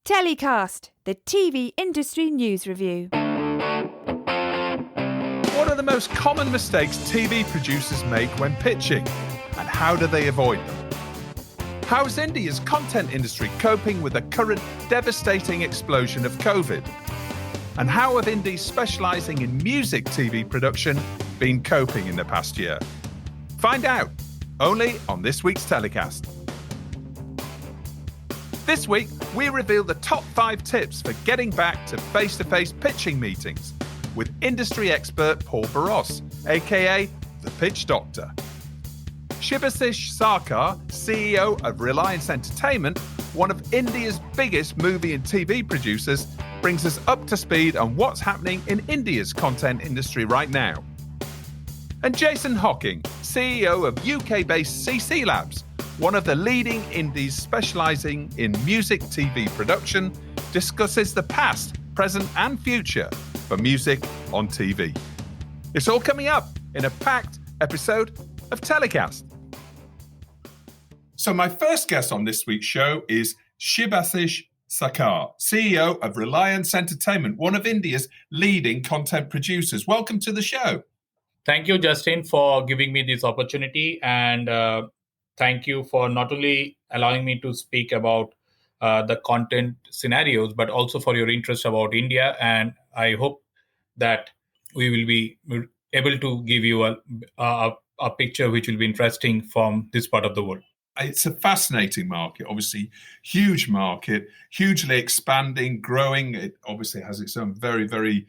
TellyCast, the TV industry news review. What are the most common mistakes TV producers make when pitching, and how do they avoid them? How is India's content industry coping with the current devastating explosion of COVID? And how have indies specialising in music TV production been coping in the past year? Find out, only on this week's TellyCast. This week, we reveal the top 5 tips for getting back to face-to-face pitching meetings with industry expert Paul Borross, aka the Pitch Doctor. Shibasish Sarkar, CEO of Reliance Entertainment, one of India's biggest movie and TV producers, brings us up to speed on what's happening in India's content industry right now. And Jason Hocking, CEO of UK-based CC Labs, one of the leading indies specialising in music TV production, discusses the past, present and future for music on TV. It's all coming up in a packed episode of TellyCast. So my first guest on this week's show is Shibasish Sarkar, CEO of Reliance Entertainment, one of India's leading content producers. Welcome to the show. Thank you, Justin, for giving me this opportunity, and thank you for not only allowing me to speak about the content scenarios, but also for your interest about India. And I hope that we will be able to give you a picture which will be interesting from this part of the world. It's a fascinating market, obviously huge market, hugely expanding, growing. It obviously has its own very, very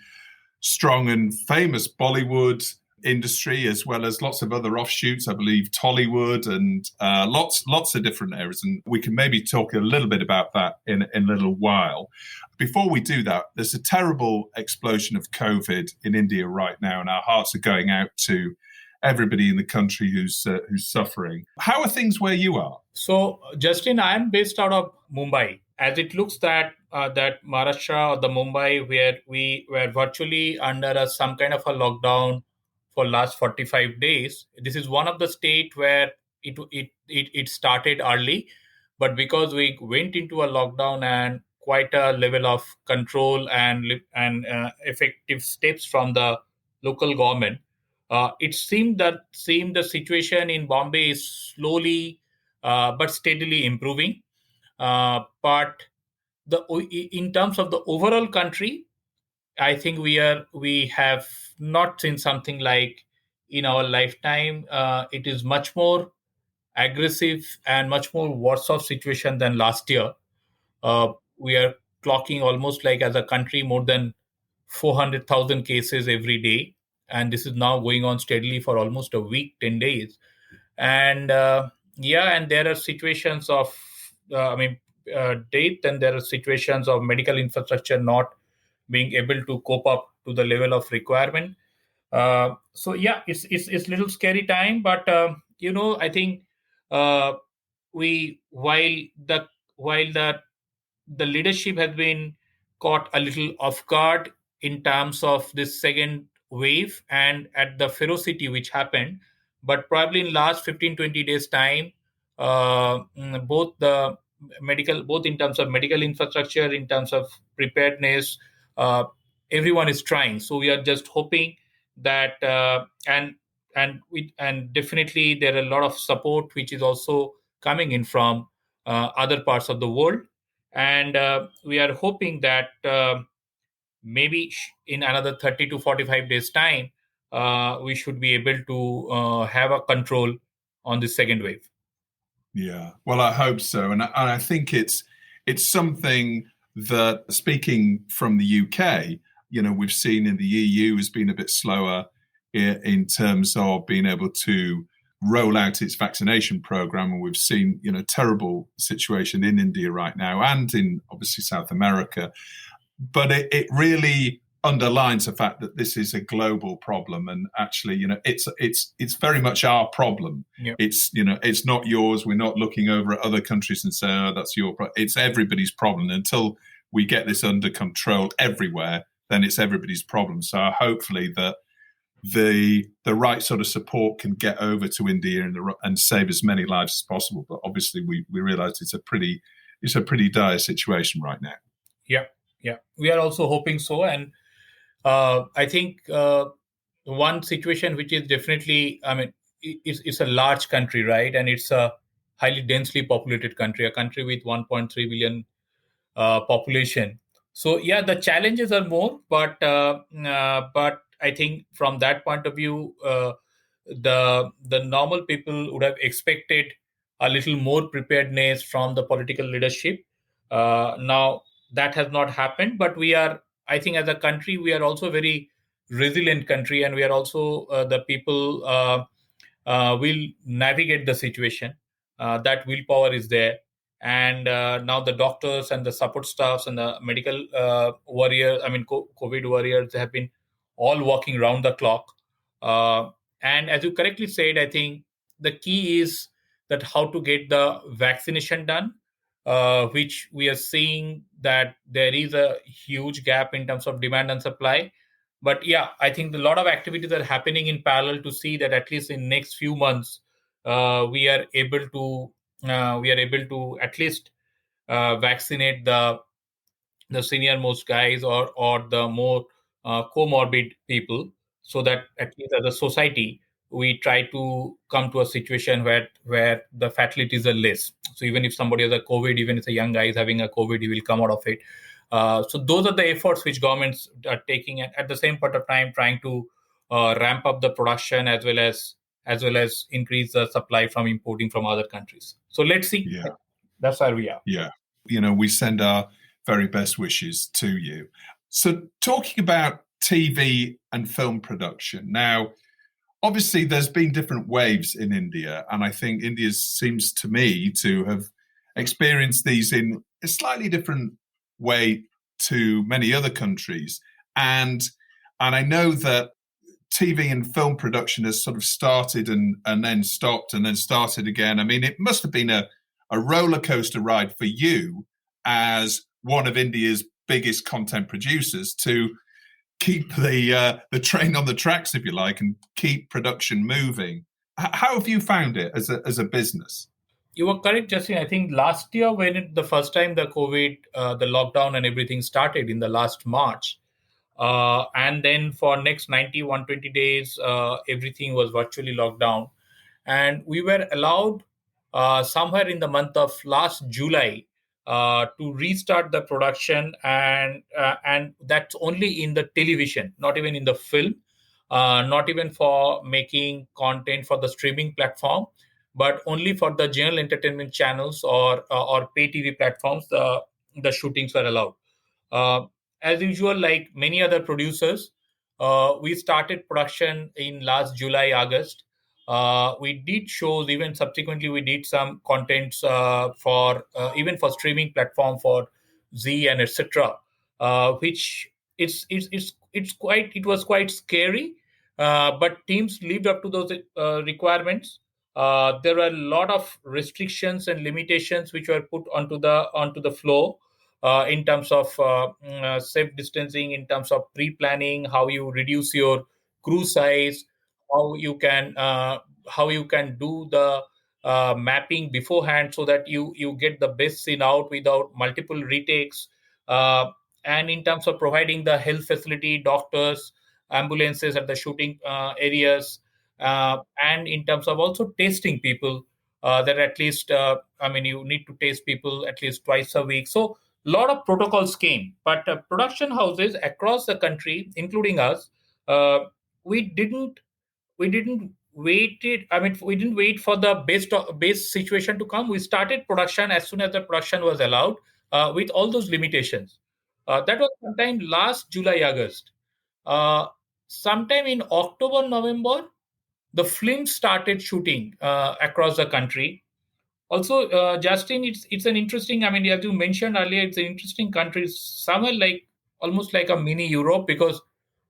strong and famous Bollywood industry, as well as lots of other offshoots, I believe Tollywood and lots of different areas. And we can maybe talk a little bit about that in a little while. Before we do that, there's a terrible explosion of COVID in India right now, and our hearts are going out to everybody in the country who's suffering. How are things where you are? So, Justin, I'm based out of Mumbai. As it looks that Maharashtra or the Mumbai, where we were virtually under some kind of a lockdown for last 45 days. This is one of the states where it started early, but because we went into a lockdown and quite a level of control and effective steps from the local government, it seemed the situation in Bombay is slowly but steadily improving. But in terms of the overall country, I think we have not seen something like in our lifetime. It is much more aggressive and much more worse off situation than last year. We are clocking almost like as a country more than 400,000 cases every day. And this is now going on steadily for almost a week, 10 days. And and there are situations of, death, and there are situations of medical infrastructure not being able to cope up to the level of requirement. It's a little scary time, but I think while the leadership has been caught a little off guard in terms of this second wave and at the ferocity which happened, but probably in last 15-20 days time, both in terms of medical infrastructure, in terms of preparedness, everyone is trying. So we are just hoping that and definitely there are a lot of support which is also coming in from other parts of the world, and we are hoping that maybe in another 30 to 45 days time we should be able to have a control on the second wave. Yeah, well, I hope so, and I think it's something that, speaking from the UK, we've seen in the EU has been a bit slower in terms of being able to roll out its vaccination program. And we've seen, terrible situation in India right now and in obviously South America. But it really underlines the fact that this is a global problem, and actually, it's very much our problem. Yep. It's not yours. We're not looking over at other countries and saying, "Oh, that's your problem." It's everybody's problem. Until we get this under control everywhere, then it's everybody's problem. So hopefully that the right sort of support can get over to India and save as many lives as possible. But obviously, we realise it's a pretty dire situation right now. Yeah. We are also hoping so. And I think one situation which is definitely, I mean, it's a large country, right? And it's a highly densely populated country, a country with 1.3 billion population. So yeah, the challenges are more, but I think from that point of view, the normal people would have expected a little more preparedness from the political leadership. Now that has not happened, but we are, I think, as a country, we are also a very resilient country, and we are also the people will navigate the situation. That willpower is there, and now the doctors and the support staffs and the medical warriors, I mean, COVID warriors, have been all working round the clock. Uh, and as you correctly said, I think the key is that how to get the vaccination done, which we are seeing that there is a huge gap in terms of demand and supply. But yeah, I think a lot of activities are happening in parallel to see that at least in next few months we are able to at least vaccinate the senior most guys, or the more comorbid people, so that at least as a society we try to come to a situation where the fatalities are less. So even if somebody has a COVID, even if a young guy is having a COVID, he will come out of it. So those are the efforts which governments are taking, and at the same point of time trying to ramp up the production, as well as increase the supply from importing from other countries. So let's see. Yeah. That's where we are. Yeah. We send our very best wishes to you. So talking about TV and film production, now, obviously there's been different waves in India, and I think India seems to me to have experienced these in a slightly different way to many other countries. And I know that TV and film production has sort of started and then stopped and then started again. I mean, it must have been a roller coaster ride for you as one of India's biggest content producers to keep the train on the tracks, if you like, and keep production moving. How have you found it as a business? You were correct, Justin. I think last year, when the first time the COVID, the lockdown and everything started in the last March, and then for next 90, 120 days, everything was virtually locked down. And we were allowed somewhere in the month of last July to restart the production, and that's only in the television, not even in the film, not even for making content for the streaming platform, but only for the general entertainment channels or pay TV platforms. The shootings were allowed. Uh, as usual, like many other producers, we started production in last July, August. We did shows, even subsequently we did some contents for even for streaming platform for Z and etc. Which it was quite scary, but teams lived up to those requirements. There were a lot of restrictions and limitations which were put onto the flow, in terms of safe distancing, in terms of pre-planning, how you reduce your crew size, how you can do the mapping beforehand so that you get the best scene out without multiple retakes, uh, and in terms of providing the health facility, doctors, ambulances at the shooting areas, and in terms of also testing people, that at least I mean, you need to test people at least twice a week. So lot of protocols came, but production houses across the country, including us, uh, we didn't we didn't wait for the base situation to come. We started production as soon as the production was allowed, with all those limitations. That was sometime last July, August. uh, Sometime in October, November, the film started shooting across the country. Also, Justin, it's an interesting. I mean, as you mentioned earlier, it's an interesting country, somewhere like almost like a mini Europe, because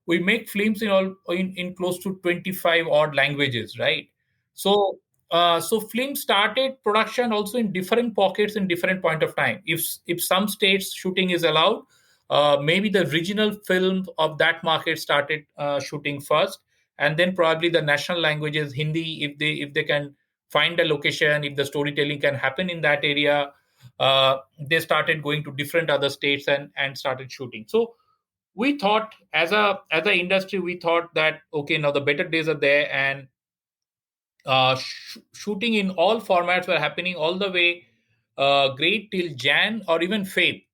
we make films in close to 25 odd languages, right? So film started production also in different pockets in different point of time. If some states shooting is allowed, maybe the regional film of that market started shooting first, and then probably the national languages, Hindi, if they can find a location, if the storytelling can happen in that area, they started going to different other states and started shooting. So we thought, as a industry, we thought that okay, now the better days are there, and shooting in all formats were happening all the way great till Jan or even Feb.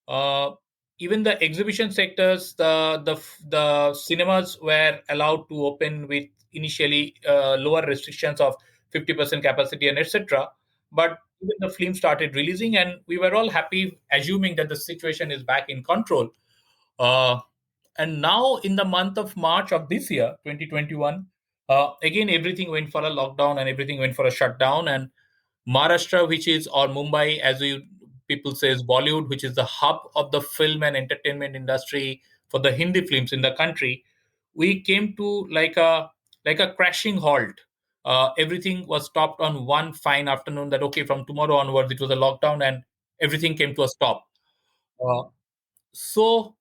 Uh, Even the exhibition sectors, the cinemas were allowed to open with initially lower restrictions of 50% capacity and etc. But even the film started releasing, and we were all happy, assuming that the situation is back in control. Uh, and now, in the month of March of this year, 2021, again everything went for a lockdown and everything went for a shutdown. And Maharashtra, which is, or Mumbai, as you people says, Bollywood, which is the hub of the film and entertainment industry for the Hindi films in the country, we came to like a crashing halt. Everything was stopped on one fine afternoon. That okay, from tomorrow onwards, it was a lockdown, and everything came to a stop. Uh, so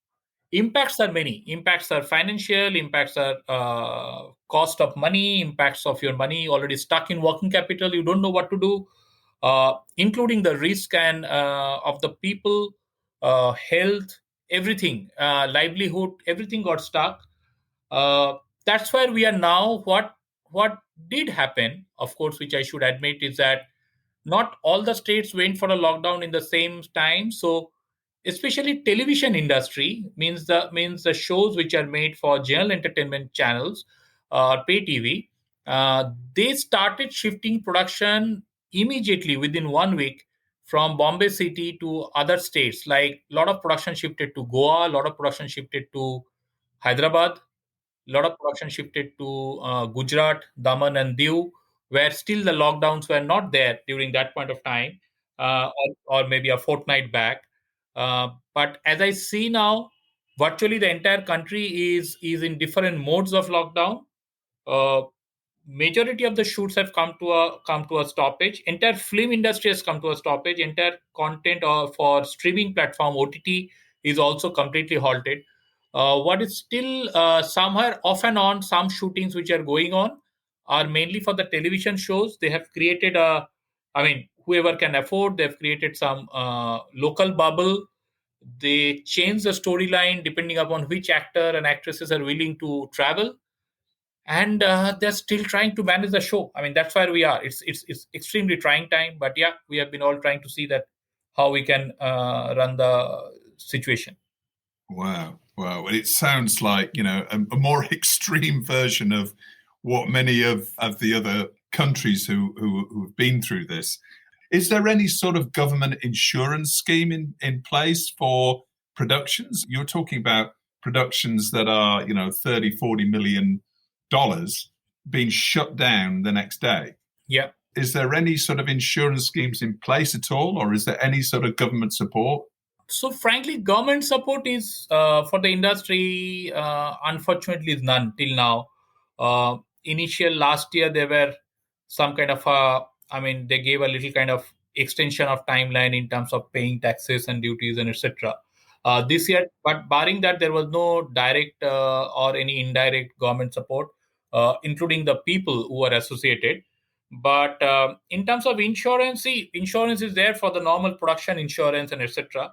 impacts are many. Impacts are financial, impacts are cost of money, impacts of your money already stuck in working capital, you don't know what to do, including the risk and of the people, health, everything, livelihood, everything got stuck. uh, that's where we are now. What did happen, of course, which I should admit, is that not all the states went for a lockdown in the same time. So especially television industry, means the shows which are made for general entertainment channels, pay TV, they started shifting production immediately within 1 week from Bombay city to other states. Like a lot of production shifted to Goa, a lot of production shifted to Hyderabad, a lot of production shifted to Gujarat, Daman, and Diu, where still the lockdowns were not there during that point of time, or maybe a fortnight back. But as I see now, virtually the entire country is in different modes of lockdown. Uh, Majority of the shoots have come to a stoppage. Entire film industry has come to a stoppage. Entire content for streaming platform OTT is also completely halted. What is still somewhere off and on, some shootings which are going on are mainly for the television shows. They have created I mean, whoever can afford, they've created some local bubble. They change the storyline depending upon which actor and actresses are willing to travel, and they're still trying to manage the show. I mean, that's where we are. It's extremely trying time, but yeah, we have been all trying to see that how we can run the situation. Wow. Wow. Well, it sounds like, a more extreme version of what many of the other countries who've been through this. Is there any sort of government insurance scheme in place for productions? You're talking about productions that are, 30, $40 million being shut down the next day. Yeah. Is there any sort of insurance schemes in place at all, or is there any sort of government support? So frankly, government support is for the industry, unfortunately, is none till now. Initial last year there were some kind of I mean, they gave a little kind of extension of timeline in terms of paying taxes and duties and etc. This year, but barring that, there was no direct or any indirect government support, including the people who are associated. But in terms of insurance, see, insurance is there for the normal production insurance and etc.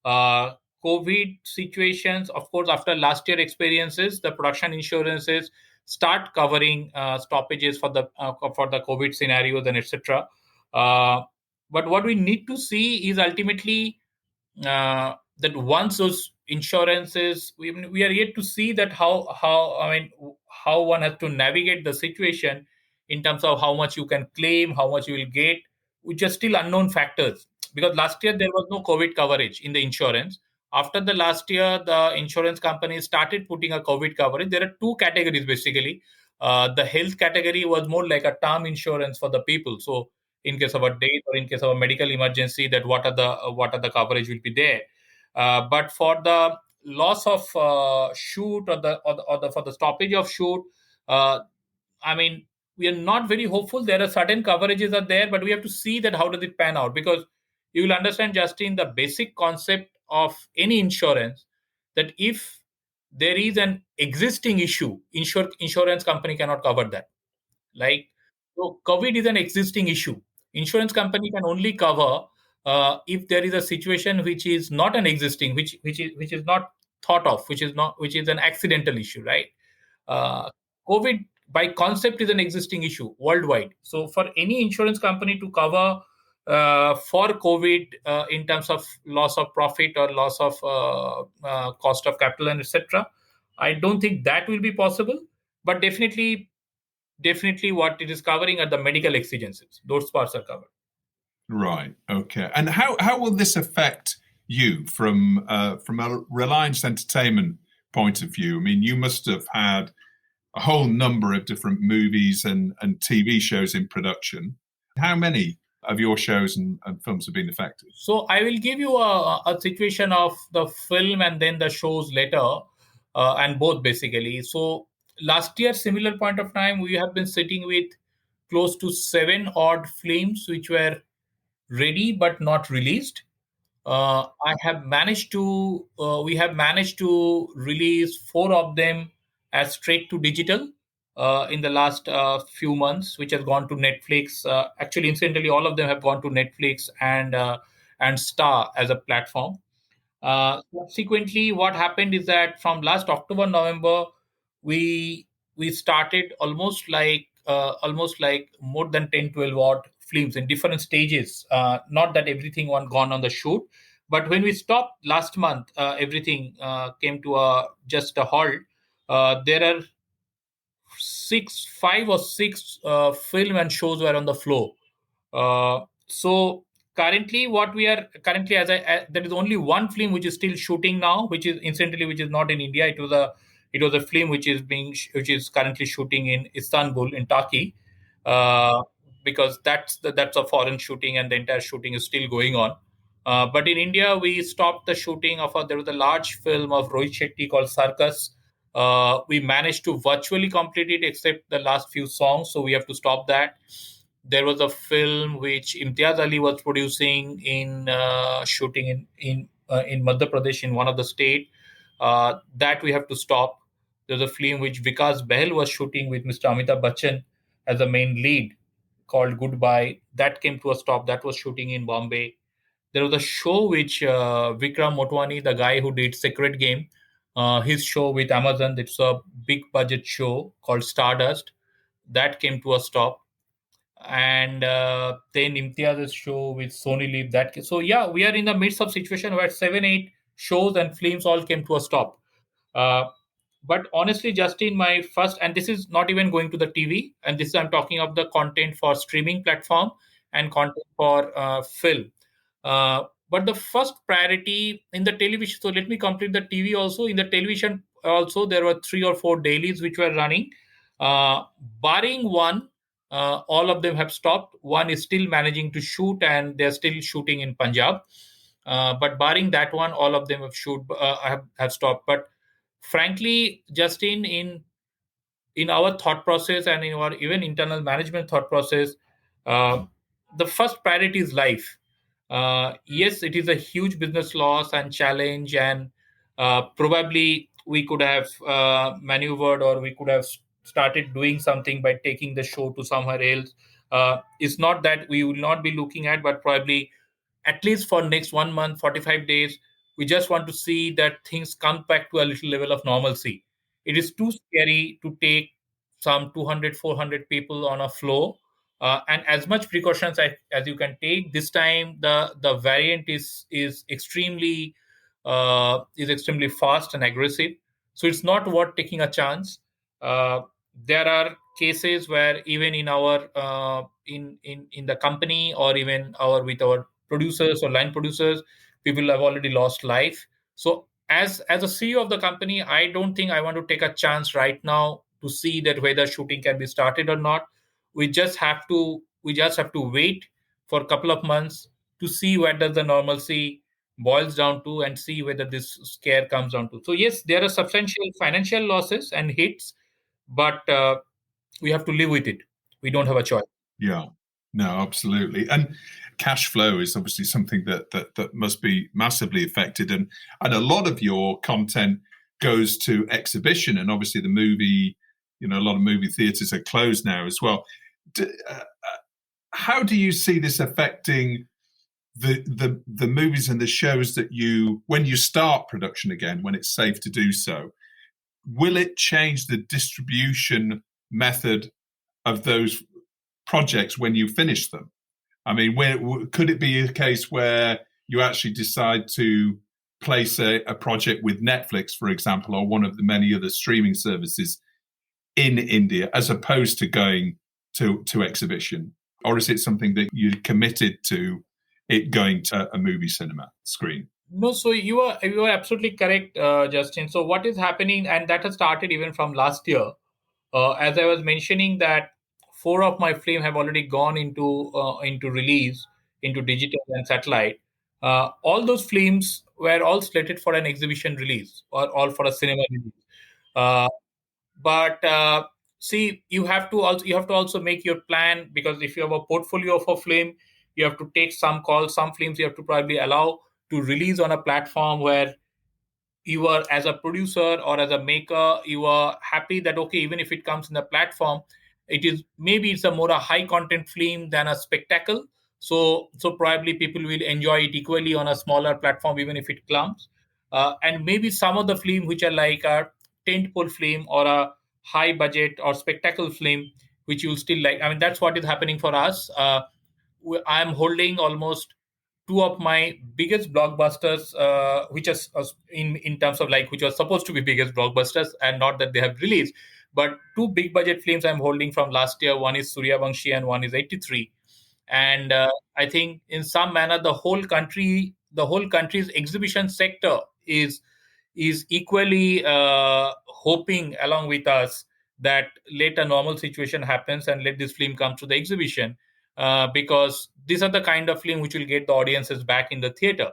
COVID situations, of course, after last year experiences, the production insurances start covering stoppages for the COVID scenarios and etc. Uh, but what we need to see is ultimately that once those insurances, we are yet to see that how I mean, how one has to navigate the situation in terms of how much you can claim, how much you will get, which are still unknown factors. Because last year there was no COVID coverage in the insurance. After the last year, the insurance companies started putting a COVID coverage. There are two categories basically. The health category was more like a term insurance for the people. So in case of a death or in case of a medical emergency, that what are the coverage will be there. But for the loss of shoot, or the for the stoppage of shoot, uh, I mean, we are not very hopeful. There are certain coverages are there, but we have to see that how does it pan out. Because you will understand, Justin, the basic concept of any insurance, that if there is an existing issue, insurance company cannot cover that. Like, so COVID is an existing issue. Insurance company can only cover if there is a situation which is not an existing, which is not thought of, which is an accidental issue, right? uh, COVID by concept is an existing issue worldwide. So for any insurance company to cover for COVID in terms of loss of profit or loss of cost of capital and etc., I don't think that will be possible. But definitely, what it is covering are the medical exigencies. Those parts are covered. Right. Okay. And how will this affect you from a Reliance Entertainment point of view? I mean, you must have had a whole number of different movies and TV shows in production. How many of your shows and films have been affected? So I will give you a situation of the film and then the shows later, and both basically. So last year, similar point of time, we have been sitting with close to 7 odd films which were ready but not released. We have managed to release 4 of them as straight to digital in the last few months, which has gone to Netflix. Actually, incidentally, all of them have gone to Netflix and Star as a platform. Subsequently, what happened is that from last October, November, we started almost like more than 10, 12 odd films in different stages. Not that everything one gone on the shoot, but when we stopped last month, everything came to just a halt. There are 5 or 6 film and shows were on the floor. So currently, there is only one film which is still shooting now, which is not in India. It was a film which is currently shooting in Istanbul, in Turkey, because that's a foreign shooting and the entire shooting is still going on. But in India, we stopped the shooting there was a large film of Rohit Shetty called Circus. We managed to virtually complete it except the last few songs, so we have to stop that. There was a film which Imtiaz Ali was producing in shooting in Madhya Pradesh, in one of the state, that we have to stop. There's a film which Vikas Behel was shooting with Mr. Amitabh Bachchan as the main lead, called Goodbye. That came to a stop. That was shooting in Bombay. There was a show which Vikram Motwani, the guy who did Secret Game, his show with Amazon. It's a big budget show called Stardust. That came to a stop. And then Imtiaz's show with Sony Live. So yeah, we are in the midst of situation where 7, 8 shows and films all came to a stop. Uh, but honestly, Justin, my first, and this is not even going to the TV, and this I'm talking of the content for streaming platform and content for film. But the first priority in the television, so let me complete the TV also. In the television also, there were 3 or 4 dailies which were running. Barring one, all of them have stopped. One is still managing to shoot and they're still shooting in Punjab. But barring that one, all of them have stopped. But frankly, Justin, in our thought process and in our even internal management thought process, the first priority is life. Yes, it is a huge business loss and challenge, and probably we could have maneuvered, or we could have started doing something by taking the show to somewhere else. It's not that we will not be looking at, but probably at least for next 1 month, 45 days, we just want to see that things come back to a little level of normalcy. It is too scary to take some 200, 400 people on a floor. And as much precautions as you can take this time, the variant is extremely fast and aggressive. So it's not worth taking a chance. There are cases where even in our in the company, or even with our producers or line producers, people have already lost life. So as a CEO of the company, I don't think I want to take a chance right now to see that whether shooting can be started or not. We just have to wait for a couple of months to see where does the normalcy boils down to, and see whether this scare comes down to. So yes, there are substantial financial losses and hits, but we have to live with it. We don't have a choice. Yeah, no, absolutely. And cash flow is obviously something that must be massively affected. And a lot of your content goes to exhibition, and obviously the movie, a lot of movie theatres are closed now as well. How do you see this affecting the movies and the shows that when you start production again, when it's safe to do so, will it change the distribution method of those projects when you finish them? I mean, could it be a case where you actually decide to place a project with Netflix, for example, or one of the many other streaming services in India, as opposed to going to exhibition? Or is it something that you're committed to it going to a movie cinema screen? No, so you are absolutely correct, Justin. So what is happening, and that has started even from last year. As I was mentioning, that 4 of my film have already gone into release, into digital and satellite. All those films were all slated for an exhibition release or all for a cinema release. Uh, but see, you have to also make your plan, because if you have a portfolio of a film, you have to take some calls. Some films you have to probably allow to release on a platform where you are, as a producer or as a maker, you are happy that, okay, even if it comes in the platform, it's a more a high content film than a spectacle. So probably people will enjoy it equally on a smaller platform, even if it comes. And maybe some of the film which are like a tentpole film or a high budget or spectacle film, which you'll still like. I mean, that's what is happening for us. I'm holding almost 2 of my biggest blockbusters, which is in terms of like which was supposed to be biggest blockbusters, and not that they have released, but 2 big budget films I'm holding from last year. One is Suryavanshi and one is 83. And I think in some manner the whole country's exhibition sector is equally hoping along with us that let a normal situation happens and let this film come to the exhibition, because these are the kind of film which will get the audiences back in the theater.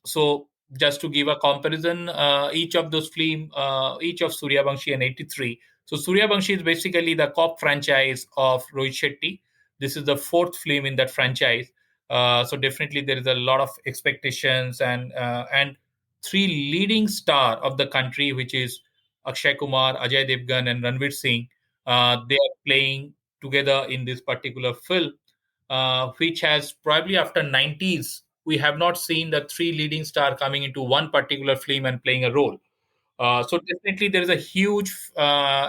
So just to give a comparison, each of those film, each of Suryavanshi and 83. So Suryavanshi is basically the cop franchise of Rohit Shetty. This is the 4th film in that franchise. So definitely there is a lot of expectations, and 3 leading star of the country, which is Akshay Kumar, Ajay Devgan, and Ranveer Singh. They are playing together in this particular film, which has probably after 90s, we have not seen the 3 leading star coming into one particular film and playing a role. So definitely there is a huge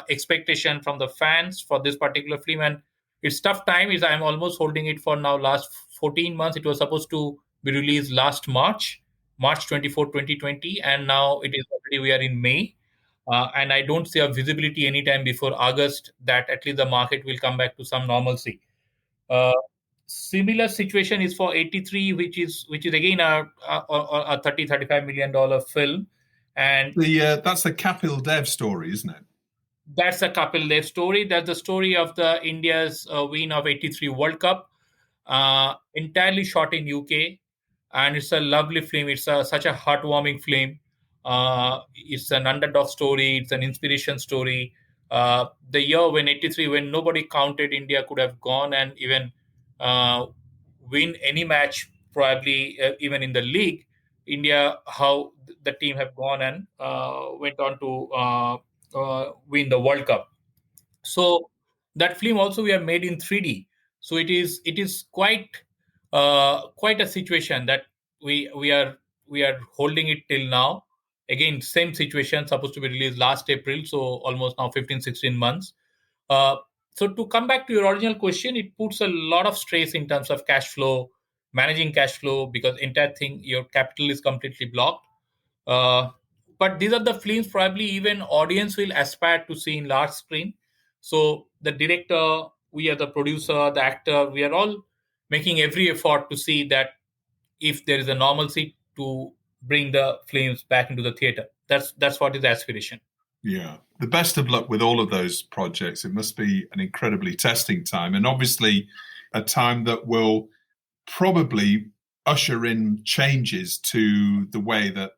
expectation from the fans for this particular film, and it's tough time. I'm almost holding it for now last 14 months. It was supposed to be released last March 24, 2020, and now it is already, we are in May. And I don't see a visibility anytime before August that at least the market will come back to some normalcy. Uh, Similar situation is for 83, which is again a 35 million dollar film, and That's the Kapil Dev story, isn't it? that's a Kapil Dev story. That's the story of the India's win of 83 World Cup, entirely shot in UK, and it's a lovely film. It's such a heartwarming film. It's an underdog story. It's an inspiration story. The year when 83, when nobody counted India could have gone and even win any match, probably even in the league. India, how the team have gone and went on to win the World Cup. So that film also we have made in 3D. So it is quite a situation that we are holding it till now. Again, same situation, supposed to be released last April, so almost now 15-16 months. uh, so to come back to your original question, it puts a lot of stress in terms of cash flow, managing cash flow, because entire thing, your capital is completely blocked. uh, but these are the films probably even audience will aspire to see in large screen. So the director, we are the producer, the actor, we are all making every effort to see that if there is a normalcy to bring the films back into the theater. That's what is the aspiration. Yeah. The best of luck with all of those projects. It must be an incredibly testing time, and obviously a time that will probably usher in changes to the way that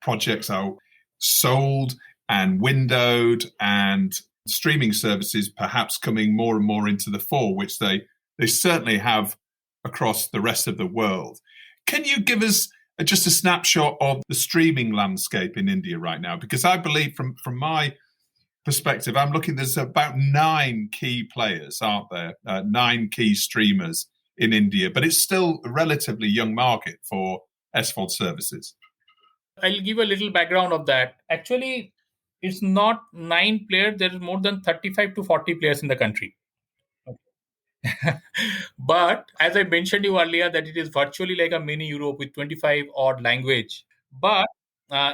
projects are sold and windowed, and streaming services perhaps coming more and more into the fore, which they certainly have across the rest of the world. Can you give us just a snapshot of the streaming landscape in India right now? Because I believe from my perspective, I'm looking, there's about 9 key players, aren't there? 9 key streamers in India, but it's still a relatively young market for SVOD services. I'll give a little background of that. Actually, it's not 9 players. There is more than 35 to 40 players in the country. But as I mentioned you earlier, that it is virtually like a mini Europe with 25 odd language. But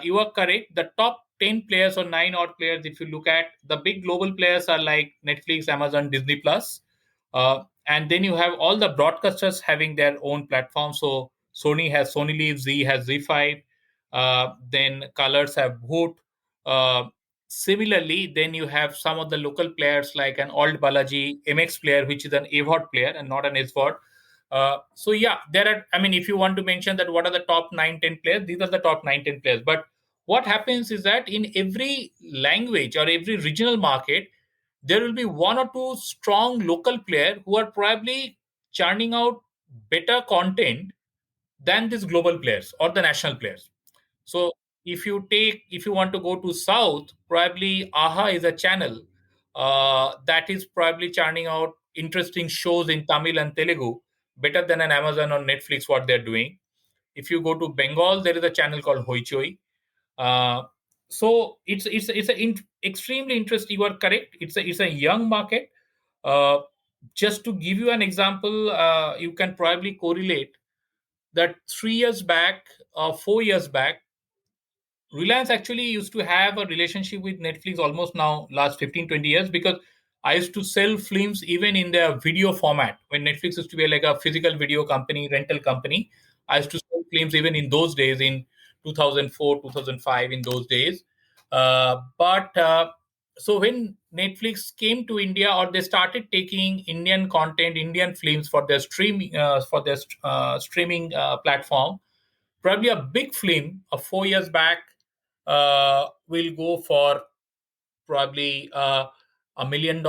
you are correct. The top 10 players or 9 odd players, if you look at the big global players, are like Netflix, Amazon, Disney Plus. And then you have all the broadcasters having their own platform. So Sony has Sony Live, Z has Z5. Then Colors have Voot. Similarly, then you have some of the local players like an Old Balaji MX player, which is an AVOD player and not an SVOD. So yeah, there are, I mean, if you want to mention that what are the top 9-10 players, these are the top 9-10 players. But what happens is that in every language or every regional market, there will be one or two strong local players who are probably churning out better content than these global players or the national players. So if you want to go to South, probably AHA is a channel that is probably churning out interesting shows in Tamil and Telugu better than an Amazon or Netflix what they're doing. If you go to Bengal, there is a channel called Hoichoi. So it's extremely interesting. You are correct. It's a young market. Just to give you an example, you can probably correlate that 3 years back, 4 years back, Reliance actually used to have a relationship with Netflix almost now last 15-20 years, because I used to sell films even in their video format. When Netflix used to be like a physical video company, rental company, I used to sell films even in those days, in 2004, 2005, in those days. So when Netflix came to India, or they started taking Indian content, Indian films for their streaming platform, probably a big film of 4 years back will go for probably $1 million.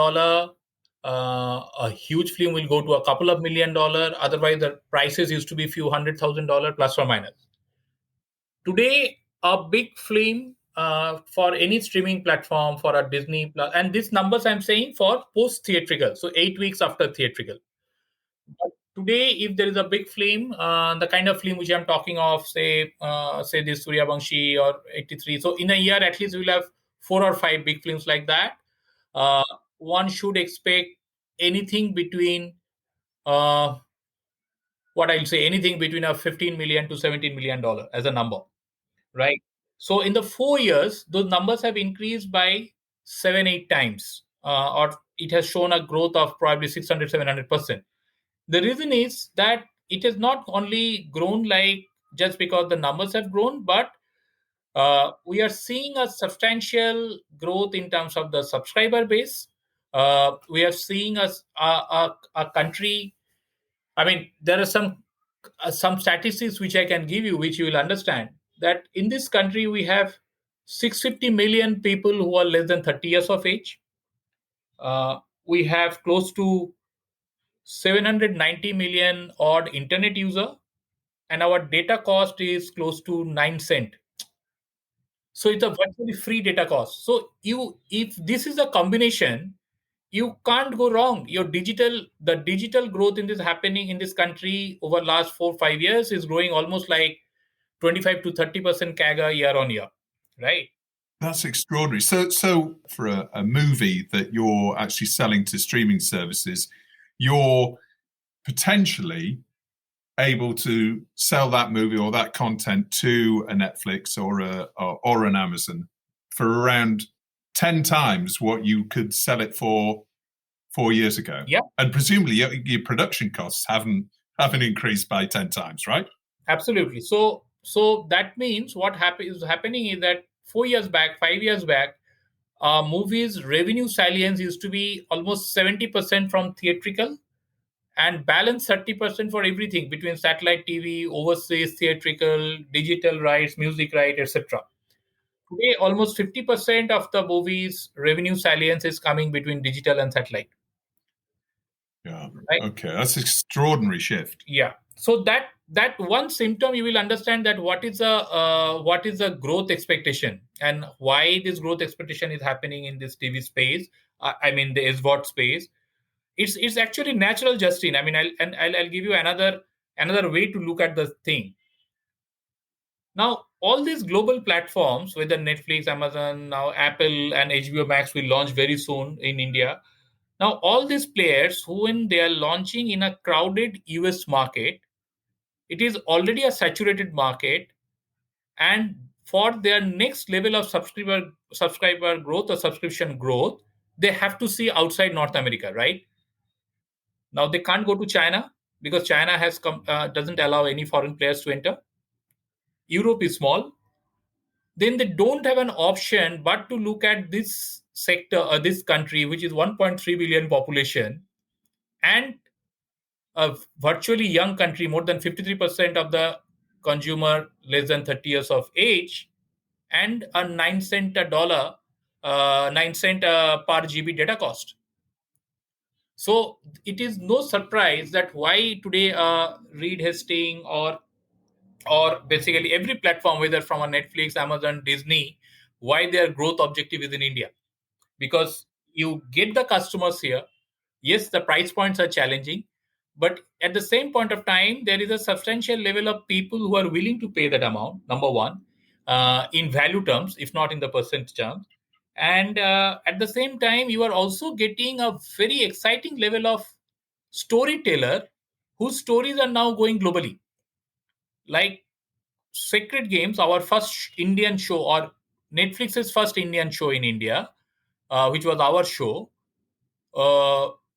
A huge film will go to a couple of $1 million. Otherwise, the prices used to be few $100,000 plus or minus. Today, a big film for any streaming platform, for a Disney Plus, and these numbers I'm saying for post theatrical, so 8 weeks after theatrical. But today, if there is a big film, the kind of film which I'm talking of, say this Suryavanshi or 83. So in a year, at least we'll have 4 or 5 big films like that. One should expect anything between, anything between a $15 million to $17 million as a number, right? So in the 4 years, those numbers have increased by 7-8 times, or it has shown a growth of probably 600-700%. The reason is that it has not only grown like just because the numbers have grown, but we are seeing a substantial growth in terms of the subscriber base. We are seeing a country. I mean, there are some statistics which I can give you, which you will understand that in this country we have 650 million people who are less than 30 years of age. We have close to 790 million odd internet user, and our data cost is close to 9 cent. So it's a virtually free data cost. So if this is a combination, you can't go wrong. The digital growth in this happening in this country over last 4-5 years is growing almost like 25 to 30% CAGR year on year, right? That's extraordinary. So for a movie that you're actually selling to streaming services, you're potentially able to sell that movie or that content to a Netflix or an Amazon for around 10 times what you could sell it for 4 years ago. Yeah. And presumably your production costs haven't increased by 10 times, right? Absolutely. So that means what is happening is that 4 years back, 5 years back, movies revenue salience used to be almost 70% from theatrical and balance 30% for everything between satellite TV, overseas theatrical, digital rights, music rights, etc. Today, almost 50% of the movies revenue salience is coming between digital and satellite. Yeah. Right? Okay, that's an extraordinary shift. Yeah. So that one symptom, you will understand that what is a growth expectation and why this growth expectation is happening in this TV space. I mean the SVOD space. It's actually natural, Justin. I mean, I'll give you another way to look at the thing. Now, all these global platforms, whether Netflix, Amazon, now Apple, and HBO Max will launch very soon in India. Now, all these players, when they are launching in a crowded US market, it is already a saturated market, and for their next level of subscriber growth or subscription growth, they have to see outside North America, right? Now they can't go to China because China doesn't allow any foreign players to enter. Europe is small. Then they don't have an option but to look at this sector or this country, which is 1.3 billion population, and a virtually young country, more than 53% of the consumer less than 30 years of age, and a 9 cent a dollar, 9 cent per GB data cost. So it is no surprise that why today Reed Hastings or basically every platform, whether from a Netflix, Amazon, Disney, why their growth objective is in India. Because you get the customers here. Yes, the price points are challenging, but at the same point of time, there is a substantial level of people who are willing to pay that amount, number one, in value terms, if not in the percent terms. And at the same time, you are also getting a very exciting level of storyteller whose stories are now going globally. Like Sacred Games, our first Indian show, or Netflix's first Indian show in India, which was our show,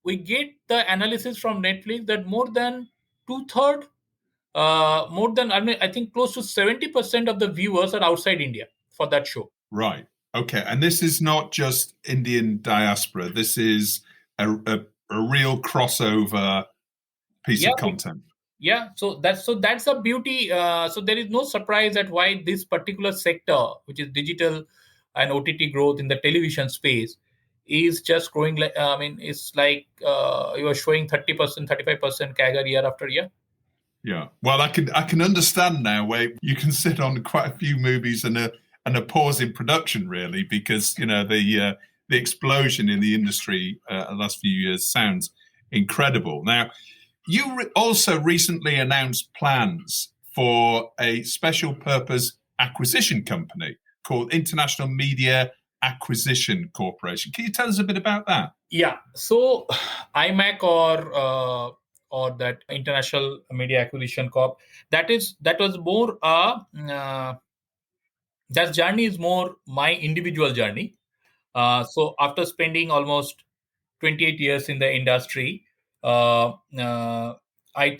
we get the analysis from Netflix that more than two-third, more than, I mean, I think close to 70% of the viewers are outside India for that show. Right. Okay. And this is not just Indian diaspora. This is a real crossover piece of content. Yeah, so that's the beauty. So there is no surprise at why this particular sector, which is digital and OTT growth in the television space, is just growing. Like it's like you are showing 30%, 35% CAGR year after year. Yeah, well, I can understand now where you can sit on quite a few movies and a pause in production, really, because the explosion in the industry the last few years sounds incredible. Now, you also recently announced plans for a special purpose acquisition company called International Media Acquisition Corporation. Can you tell us a bit about that? Yeah, so IMAC or that International Media Acquisition Corp, that was more that journey is more my individual journey. So after spending almost 28 years in the industry, I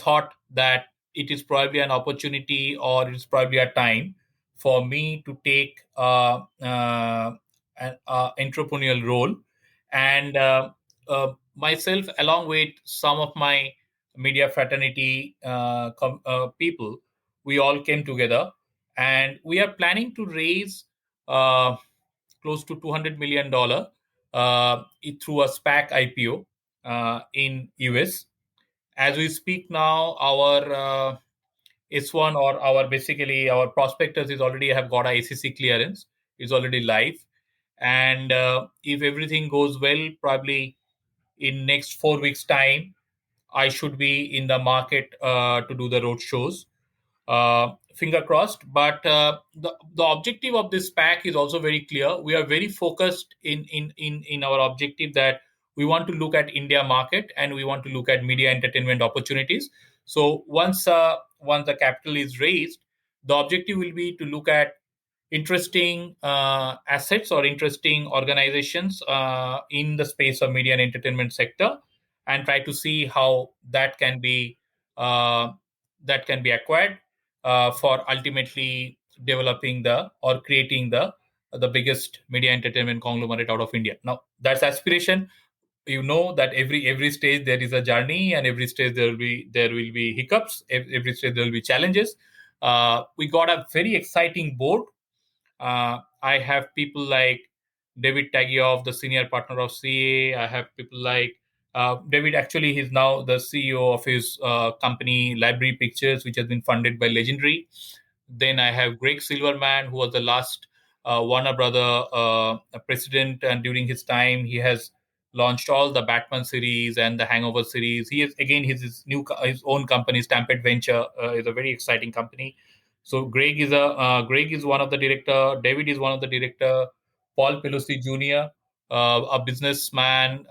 thought that it is probably an opportunity, or it's probably a time for me to take an entrepreneurial role, and myself, along with some of my media fraternity people, we all came together, and we are planning to raise close to $200 million through a SPAC IPO in US. As we speak now, our S1, or our prospectus is already have got a SEC clearance. It's already live, and if everything goes well, probably in next 4 weeks time, I should be in the market to do the road shows. Finger crossed. But the objective of this pack is also very clear. We are very focused in our objective that we want to look at India market, and we want to look at media entertainment opportunities. So once the capital is raised, the objective will be to look at interesting assets or interesting organizations in the space of media and entertainment sector, and try to see how that can be acquired for ultimately developing or creating the biggest media entertainment conglomerate out of India. Now, that's aspiration. You know that every stage there is a journey, and every stage there will be hiccups. Every stage there will be challenges. We got a very exciting board. I have people like David Tagioff, the senior partner of CA. I have people like David. Actually, he's now the CEO of his company, Library Pictures, which has been funded by Legendary. Then I have Greg Silverman, who was the last Warner Brother president, and during his time, he has launched all the Batman series and the Hangover series. He is again his own company, Stampede Venture, is a very exciting company. So Greg is one of the director. David is one of the director. Paul Pelosi Jr., a businessman,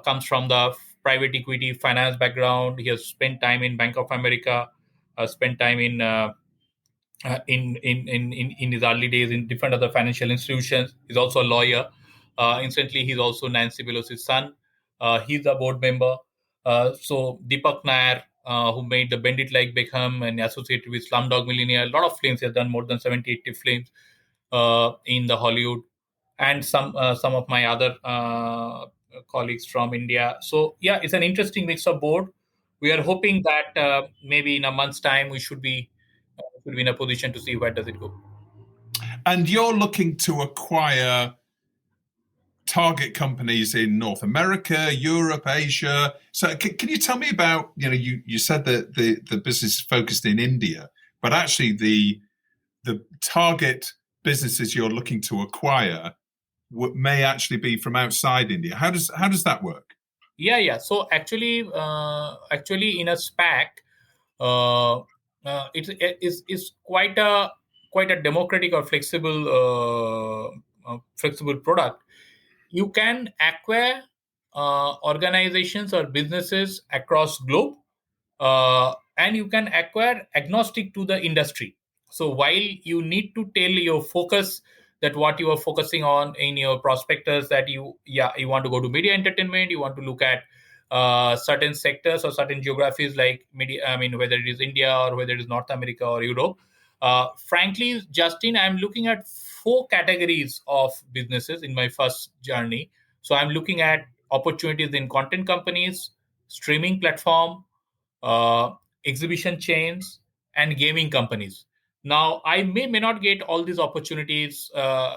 comes from the private equity finance background. He has spent time in Bank of America, spent time in his early days in different other financial institutions. He's also a lawyer. Incidentally, he's also Nancy Pelosi's son. He's a board member. So Deepak Nair, who made the Bend It Like Beckham and associated with Slumdog Millionaire, a lot of films. He has done more than 70, 80 films in the Hollywood, and some of my other colleagues from India. So yeah, it's an interesting mix of board. We are hoping that maybe in a month's time we should be in a position to see where does it go. And you're looking to acquire target companies in North America, Europe, Asia. So can you tell me about, you said that the business is focused in India, but actually the target businesses you're looking to acquire may actually be from outside India. How does that work? Yeah. So actually in a SPAC, it's quite a democratic or flexible product. You can acquire organizations or businesses across globe, and you can acquire agnostic to the industry. So while you need to tell your focus that what you are focusing on in your prospectus, that you want to go to media entertainment, you want to look at certain sectors or certain geographies like media. I mean, whether it is India or whether it is North America or Europe. Frankly, Justin, I'm looking at 4 categories of businesses in my first journey. So I'm looking at opportunities in content companies, streaming platform, exhibition chains, and gaming companies. Now, I may not get all these opportunities.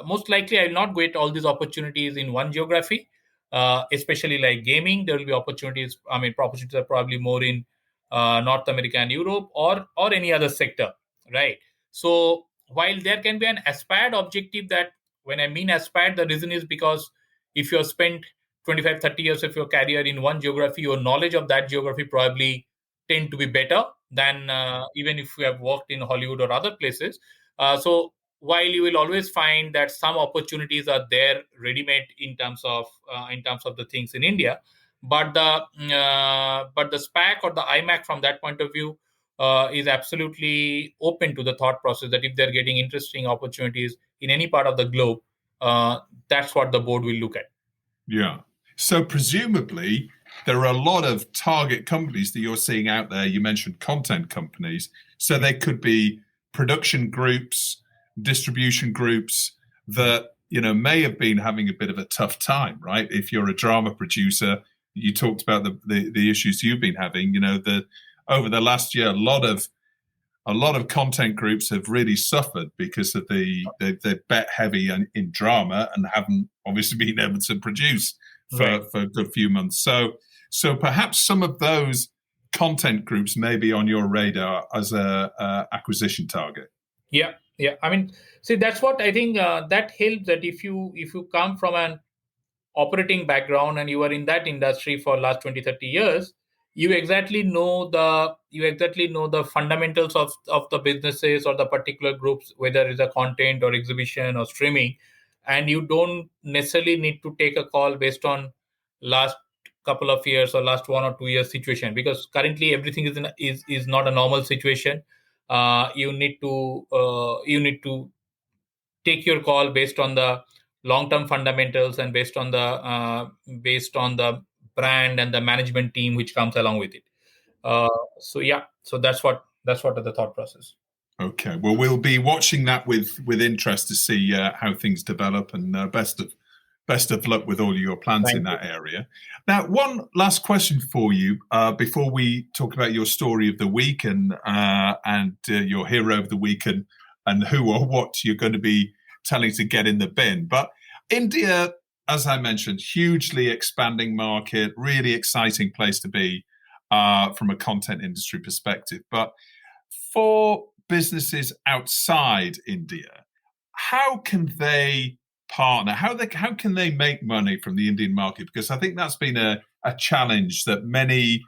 Most likely, I will not get all these opportunities in one geography, especially like gaming. There will be opportunities. I mean, opportunities are probably more in North America and Europe or any other sector, right? So while there can be an aspired objective, that when I mean aspired, the reason is because if you have spent 25, 30 years of your career in one geography, your knowledge of that geography probably tend to be better than even if you have worked in Hollywood or other places. So while you will always find that some opportunities are there ready-made in terms of the things in India, but the SPAC or the IMAC from that point of view is absolutely open to the thought process that if they're getting interesting opportunities in any part of the globe, that's what the board will look at. Yeah. So presumably there are a lot of target companies that you're seeing out there. You mentioned content companies. So they could be production groups, distribution groups that, may have been having a bit of a tough time, right? If you're a drama producer, you talked about the issues you've been having, over the last year, a lot of content groups have really suffered because of they bet heavy in drama and haven't obviously been able to produce for a good few months. So perhaps some of those content groups may be on your radar as a acquisition target. Yeah. I mean, see, that's what I think that helps. That if you come from an operating background and you are in that industry for last 20, 30 years, you exactly know the fundamentals of the businesses or the particular groups, whether it's a content or exhibition or streaming, and you don't necessarily need to take a call based on last couple of years or last 1 or 2 years situation, because currently everything is not a normal situation. You need to take your call based on the long-term fundamentals and based on the brand and the management team which comes along with it. So that's what are the thought process. Okay, well, we'll be watching that with interest to see how things develop, and best of luck with all your plans in that area. Now, one last question for you before we talk about your story of the week and your hero of the week and who or what you're going to be telling to get in the bin. But India, as I mentioned, hugely expanding market, really exciting place to be from a content industry perspective. But for businesses outside India, how can they partner? How can they make money from the Indian market? Because I think that's been a challenge that many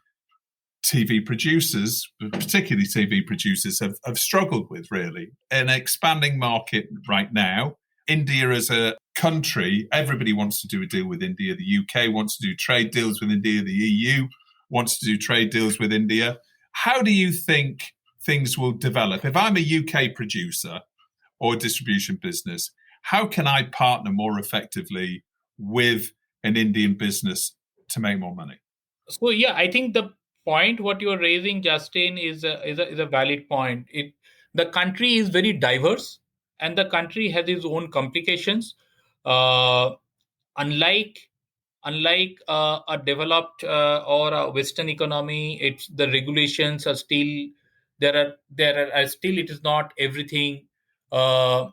TV producers, particularly TV producers, have struggled with, really. An expanding market right now. India as a country, everybody wants to do a deal with India. The UK wants to do trade deals with India. The EU wants to do trade deals with India. How do you think things will develop? If I'm a UK producer or a distribution business, how can I partner more effectively with an Indian business to make more money? So yeah, I think the point what you are raising, Justin, is a valid point. The country is very diverse, and the country has its own complications. Uh, unlike a developed or a Western economy, it's the regulations are still there are still, it is not everything uh,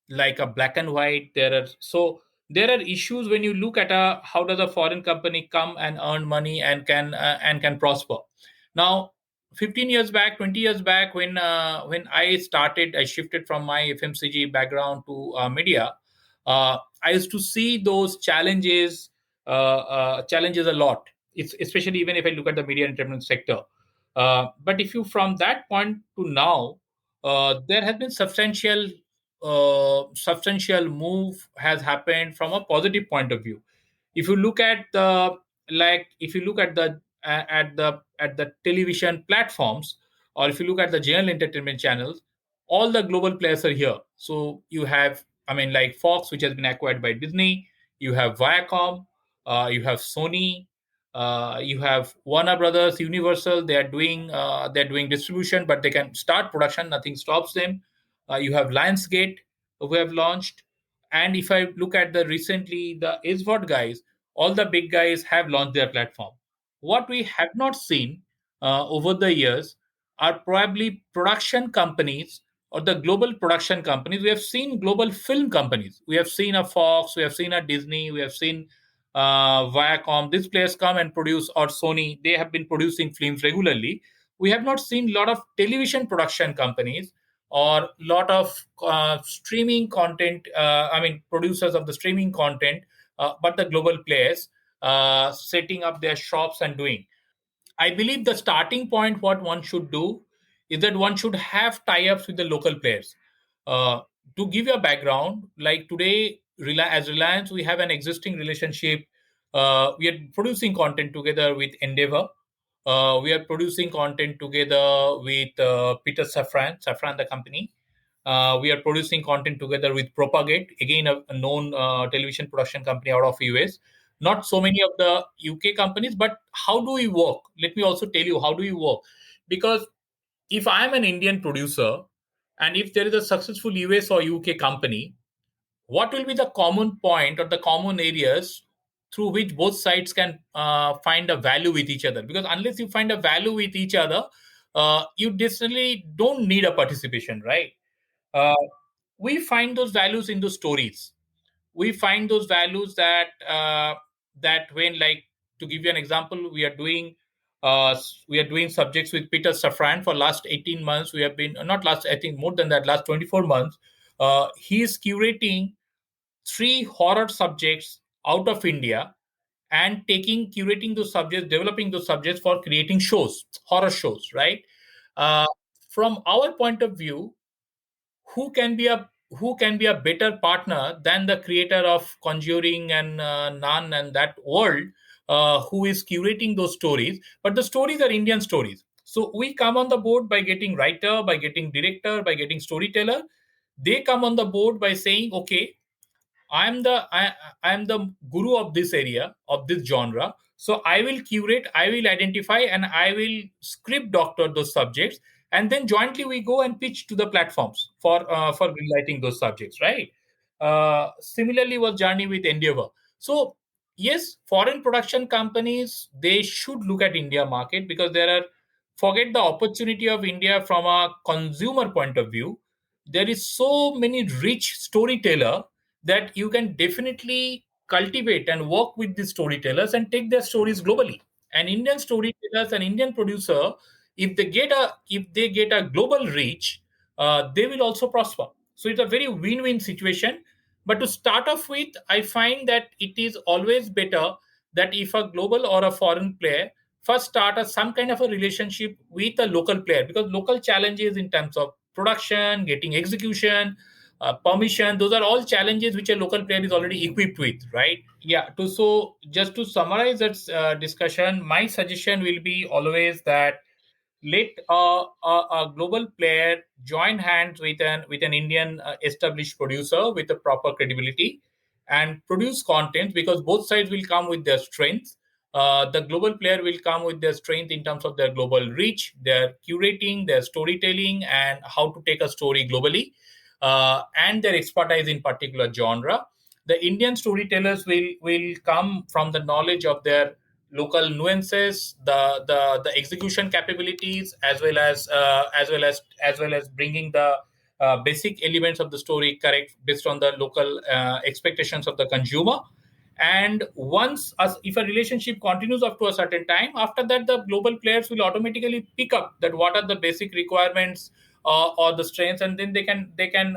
like a black and white. There are issues when you look at how does a foreign company come and earn money and can prosper. Now, 15 years back, 20 years back, when I shifted from my FMCG background to media. I used to see those challenges a lot. It's especially even if I look at the media and entertainment sector. But if you from that point to now, there has been substantial move has happened from a positive point of view. If you look at if you look at the television platforms, or if you look at the general entertainment channels, all the global players are here. So you have, I mean, like Fox, which has been acquired by Disney. You have Viacom. You have Sony. You have Warner Brothers, Universal. They're doing distribution, but they can start production. Nothing stops them. You have Lionsgate, who have launched. And if I look at the recently the SVOD guys, all the big guys have launched their platform. What we have not seen over the years are probably production companies or the global production companies. We have seen global film companies. We have seen a Fox, we have seen a Disney, we have seen Viacom. These players come and produce, or Sony. They have been producing films regularly. We have not seen a lot of television production companies or lot of streaming content. Producers of the streaming content, but the global players setting up their shops and doing. I believe the starting point, what one should do, is that one should have tie-ups with the local players. Uh, to give you a background, like today, as Reliance, we have an existing relationship. We are producing content together with Endeavor. We are producing content together with Peter Safran, the company. We are producing content together with Propagate, again a known television production company out of US. Not so many of the UK companies, but how do we work? Let me also tell you how do we work. Because if I am an Indian producer, and if there is a successful US or UK company, what will be the common point or the common areas through which both sides can find a value with each other? Because unless you find a value with each other, you definitely don't need a participation, right? Uh, we find those values in the stories. We find those values that when, like, to give you an example, we are doing subjects with Peter Safran for last 18 months. We have been, not last, I think more than that, last 24 months. He is curating 3 horror subjects out of India, and curating those subjects, developing those subjects for creating shows, horror shows, right? uh, from our point of view, who can be a better partner than the creator of Conjuring and Nun and that world, who is curating those stories? But the stories are Indian stories. So we come on the board by getting writer, by getting director, by getting storyteller. They come on the board by saying, okay, I am the guru of this area, of this genre. So I will curate, I will identify, and I will script doctor those subjects, and then jointly we go and pitch to the platforms for greenlighting those subjects, right? Similarly, was journey with Endeavor. So yes, foreign production companies, they should look at India market, because there are, forget the opportunity of India from a consumer point of view. There is so many rich storyteller that you can definitely cultivate and work with these storytellers and take their stories globally. And Indian storytellers and Indian producer, if they get a global reach, they will also prosper. So it's a very win-win situation. But to start off with, I find that it is always better that if a global or a foreign player first start some kind of a relationship with a local player, because local challenges in terms of production, getting execution, permission, those are all challenges which a local player is already equipped with, right? Yeah. So just to summarize that discussion, my suggestion will be always that let a global player join hands with an Indian established producer with a proper credibility and produce content, because both sides will come with their strengths. The global player will come with their strength in terms of their global reach, their curating, their storytelling, and how to take a story globally, and their expertise in particular genre. The Indian storytellers will come from the knowledge of their local nuances, the execution capabilities, as well as bringing the basic elements of the story correct based on the local expectations of the consumer. And once, as if a relationship continues up to a certain time, after that the global players will automatically pick up that what are the basic requirements or the strengths, and then they can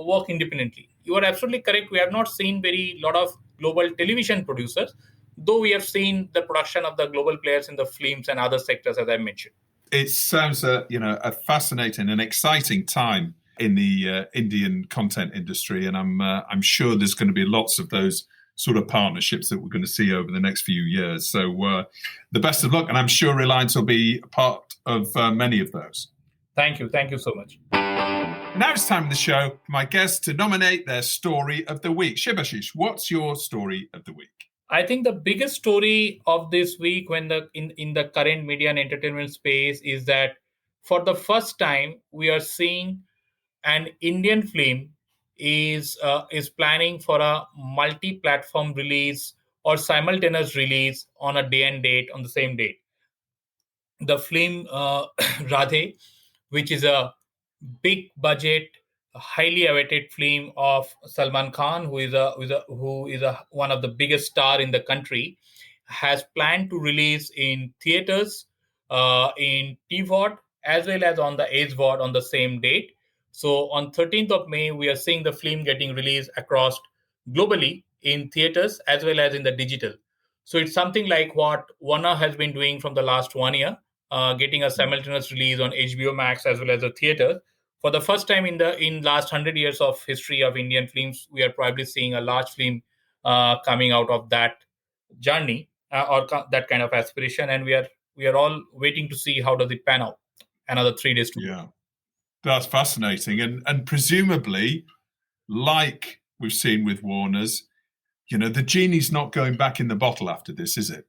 work independently. You are absolutely correct. We have not seen very lot of global television producers, though we have seen the production of the global players in the films and other sectors, as I mentioned. It sounds a fascinating and exciting time in the Indian content industry, and I'm sure there's going to be lots of those sort of partnerships that we're going to see over the next few years. So the best of luck, and I'm sure Reliance will be a part of many of those. Thank you so much. Now it's time in the show for my guests to nominate their story of the week. Shibasish, what's your story of the week? I think the biggest story of this week, when in the current media and entertainment space, is that for the first time we are seeing an Indian film is planning for a multi-platform release or simultaneous release on a day and date on the same date. The film Radhe, which is a big budget, highly awaited film of Salman Khan, who is one of the biggest star in the country, has planned to release in theaters, in TVOD, as well as on the HVOD on the same date. So on 13th of May, we are seeing the film getting released across globally in theaters as well as in the digital. So it's something like what Warner has been doing from the last 1 year, getting a simultaneous release on HBO Max as well as the theater. For the first time in last 100 years of history of Indian films, we are probably seeing a large film coming out of that journey that kind of aspiration, and we are all waiting to see how does it pan out. Another 3 days to go. Yeah, that's fascinating, and presumably, like we've seen with Warner's, the genie's not going back in the bottle after this, is it?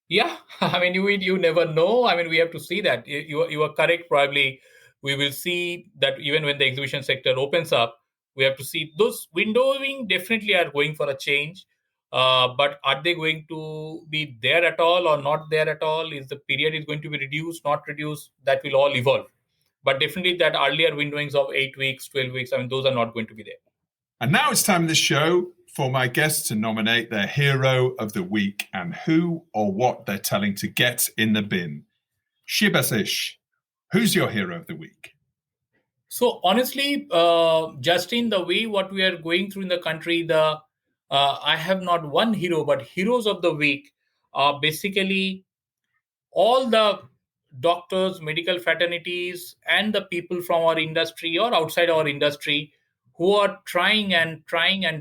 Yeah, I mean, you never know. I mean, we have to see that. You are correct. Probably we will see that even when the exhibition sector opens up, we have to see those windowing definitely are going for a change. But are they going to be there at all or not there at all? Is the period is going to be reduced, not reduced? That will all evolve. But definitely that earlier windowings of 8 weeks, 12 weeks, I mean, those are not going to be there. And now it's time in the show for my guests to nominate their hero of the week and who or what they're telling to get in the bin. Shibasish, who's your hero of the week? So honestly, Justin, the way what we are going through in the country, I have not one hero, but heroes of the week are basically all the doctors, medical fraternities, and the people from our industry or outside our industry who are trying and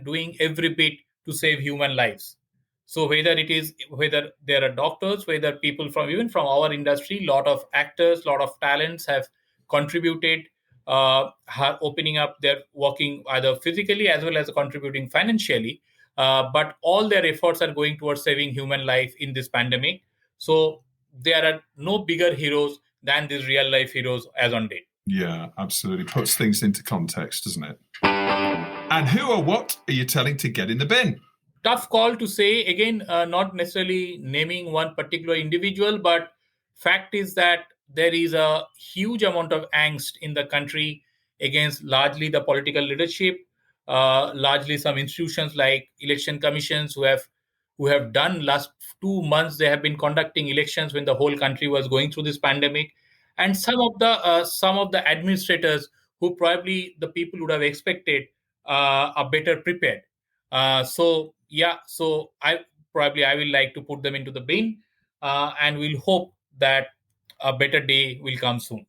doing every bit to save human lives. So whether there are doctors, whether people from even from our industry, lot of actors, lot of talents have contributed, opening up their working either physically as well as contributing financially. But all their efforts are going towards saving human life in this pandemic. So there are no bigger heroes than these real life heroes as on date. Yeah, absolutely. Puts things into context, doesn't it? And who or what are you telling to get in the bin? Tough call to say. Again, not necessarily naming one particular individual, but fact is that there is a huge amount of angst in the country against largely the political leadership, largely some institutions like election commissions who have done last 2 months. They have been conducting elections when the whole country was going through this pandemic, and some of the administrators who probably the people would have expected are better prepared. So I will like to put them into the bin, and we'll hope that a better day will come soon.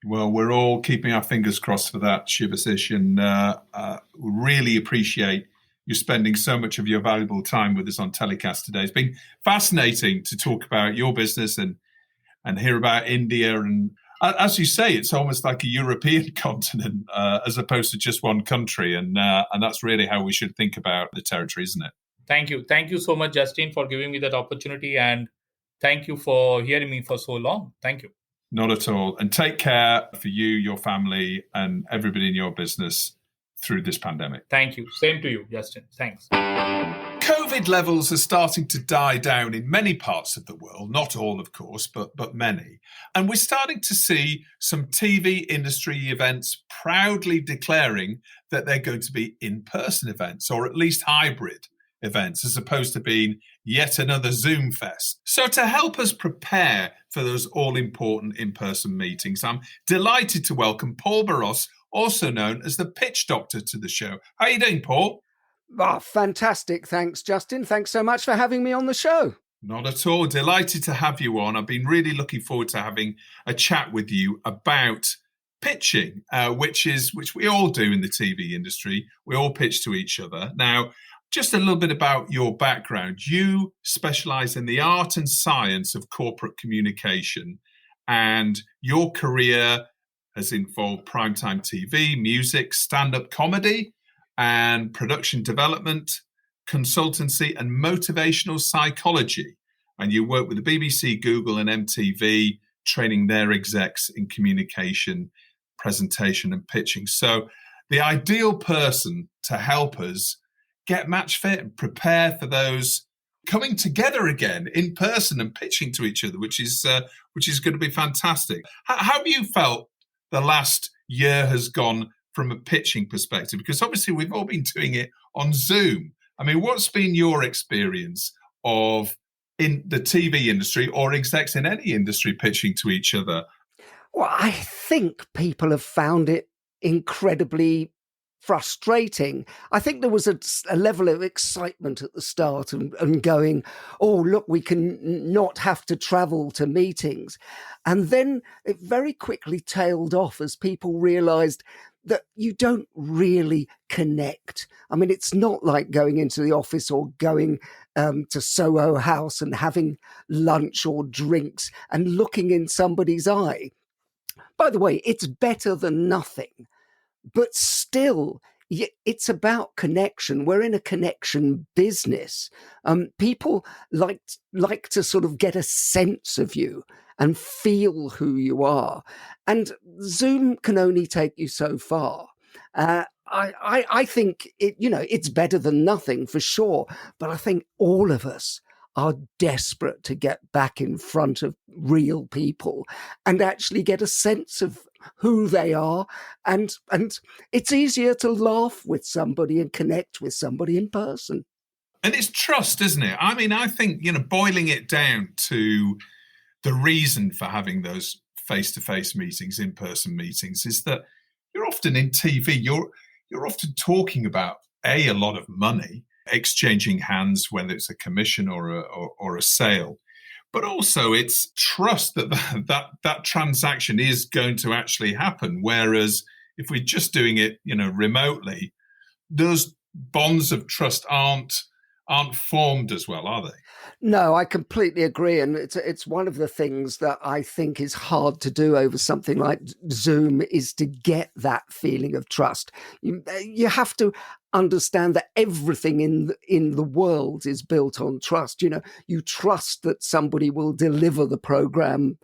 Well, we're all keeping our fingers crossed for that, Shibasish, and really appreciate you spending so much of your valuable time with us on TellyCast today. It's been fascinating to talk about your business and hear about India. And as you say, it's almost like a European continent as opposed to just one country. And that's really how we should think about the territory, isn't it? Thank you. Thank you so much, Justin, for giving me that opportunity. And thank you for hearing me for so long. Thank you. Not at all. And take care for you, your family, and everybody in your business through this pandemic. Thank you. Same to you, Justin. Thanks. COVID levels are starting to die down in many parts of the world, not all, of course, but many. And we're starting to see some TV industry events proudly declaring that they're going to be in-person events, or at least hybrid events, as opposed to being yet another Zoom fest. So to help us prepare for those all-important in-person meetings, I'm delighted to welcome Paul Borross, also known as the Pitch Doctor, to the show. How are you doing, Paul? Oh, fantastic. Thanks, Justin. Thanks so much for having me on the show. Not at all. Delighted to have you on. I've been really looking forward to having a chat with you about pitching, which we all do in the TV industry. We all pitch to each other. Now, just a little bit about your background. You specialize in the art and science of corporate communication, and your career has involved primetime TV, music, stand-up comedy, and production development, consultancy, and motivational psychology. And you work with the BBC, Google, and MTV, training their execs in communication, presentation, and pitching. So the ideal person to help us get match fit and prepare for those coming together again in person and pitching to each other, which is going to be fantastic. How have you felt the last year has gone from a pitching perspective? Because obviously we've all been doing it on Zoom. I mean, what's been your experience of in the TV industry or execs in any industry pitching to each other? Well, I think people have found it incredibly frustrating. I think there was a level of excitement at the start and going, oh, look, we can not have to travel to meetings. And then it very quickly tailed off as people realized that you don't really connect. I mean, it's not like going into the office or going to Soho House and having lunch or drinks and looking in somebody's eye. By the way, it's better than nothing. But still, it's about connection. We're in a connection business. People like to sort of get a sense of you and feel who you are. And Zoom can only take you so far. I think it's better than nothing for sure. But I think all of us are desperate to get back in front of real people and actually get a sense of who they are. And it's easier to laugh with somebody and connect with somebody in person. And it's trust, isn't it? I mean, I think, boiling it down to the reason for having those face-to-face meetings, in-person meetings, is that you're often in TV, you're often talking about a lot of money, exchanging hands, whether it's a commission or a sale, but also it's trust that transaction is going to actually happen. Whereas if we're just doing it, remotely, those bonds of trust aren't formed as well, are they? No, I completely agree. And it's one of the things that I think is hard to do over something like Zoom is to get that feeling of trust. You have to understand that everything in the world is built on trust. You trust that somebody will deliver the program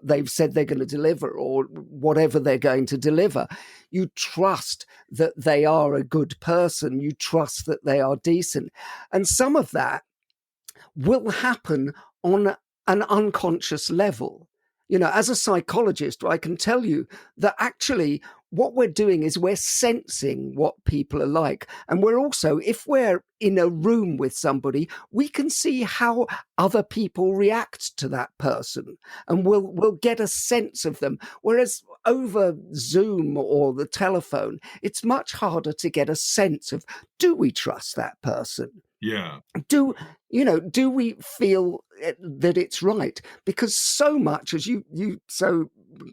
they've said they're going to deliver or whatever they're going to deliver. You trust that they are a good person. You trust that they are decent. And some of that will happen on an unconscious level. As a psychologist, I can tell you that actually what we're doing is we're sensing what people are like. And we're also, if we're in a room with somebody, we can see how other people react to that person, and we'll get a sense of them. Whereas over Zoom or the telephone, it's much harder to get a sense of, do we trust that person? Yeah. Do we feel that it's right? Because so much, as you so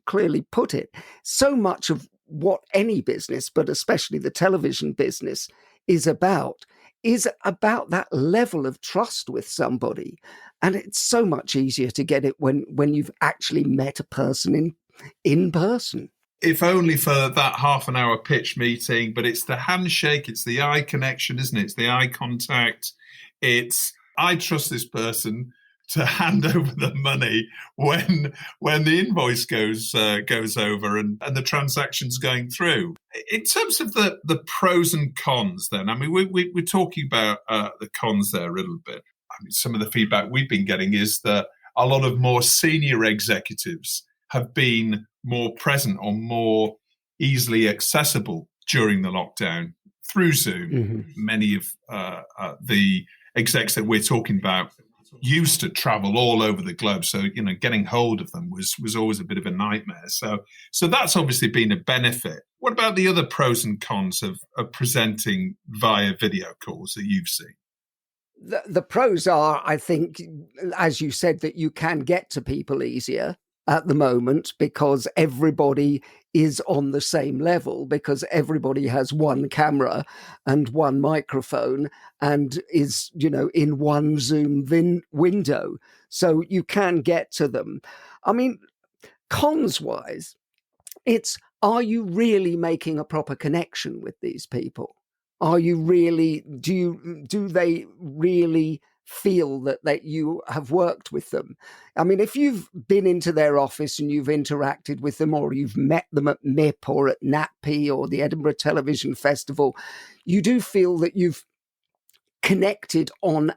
clearly put it, so much of what any business, but especially the television business, is about that level of trust with somebody. And it's so much easier to get it when you've actually met a person in person. If only for that half an hour pitch meeting, but it's the handshake, it's the eye connection, isn't it? It's the eye contact. It's, I trust this person to hand over the money when the invoice goes over and the transaction's going through. In terms of the pros and cons, then, I mean, we're talking about the cons there a little bit. I mean, some of the feedback we've been getting is that a lot of more senior executives have been more present or more easily accessible during the lockdown through Zoom. Mm-hmm. Many of the execs that we're talking about used to travel all over the globe, so getting hold of them was always a bit of a nightmare. So that's obviously been a benefit. What about the other pros and cons of presenting via video calls that you've seen? The pros are, I think, as you said, that you can get to people easier at the moment because everybody is on the same level, because everybody has one camera and one microphone and is, in one Zoom window. So you can get to them. I mean, cons-wise, it's, are you really making a proper connection with these people? Are you really, do they really feel that you have worked with them? I mean, if you've been into their office and you've interacted with them, or you've met them at MIP or at NATP or the Edinburgh Television Festival, you do feel that you've connected on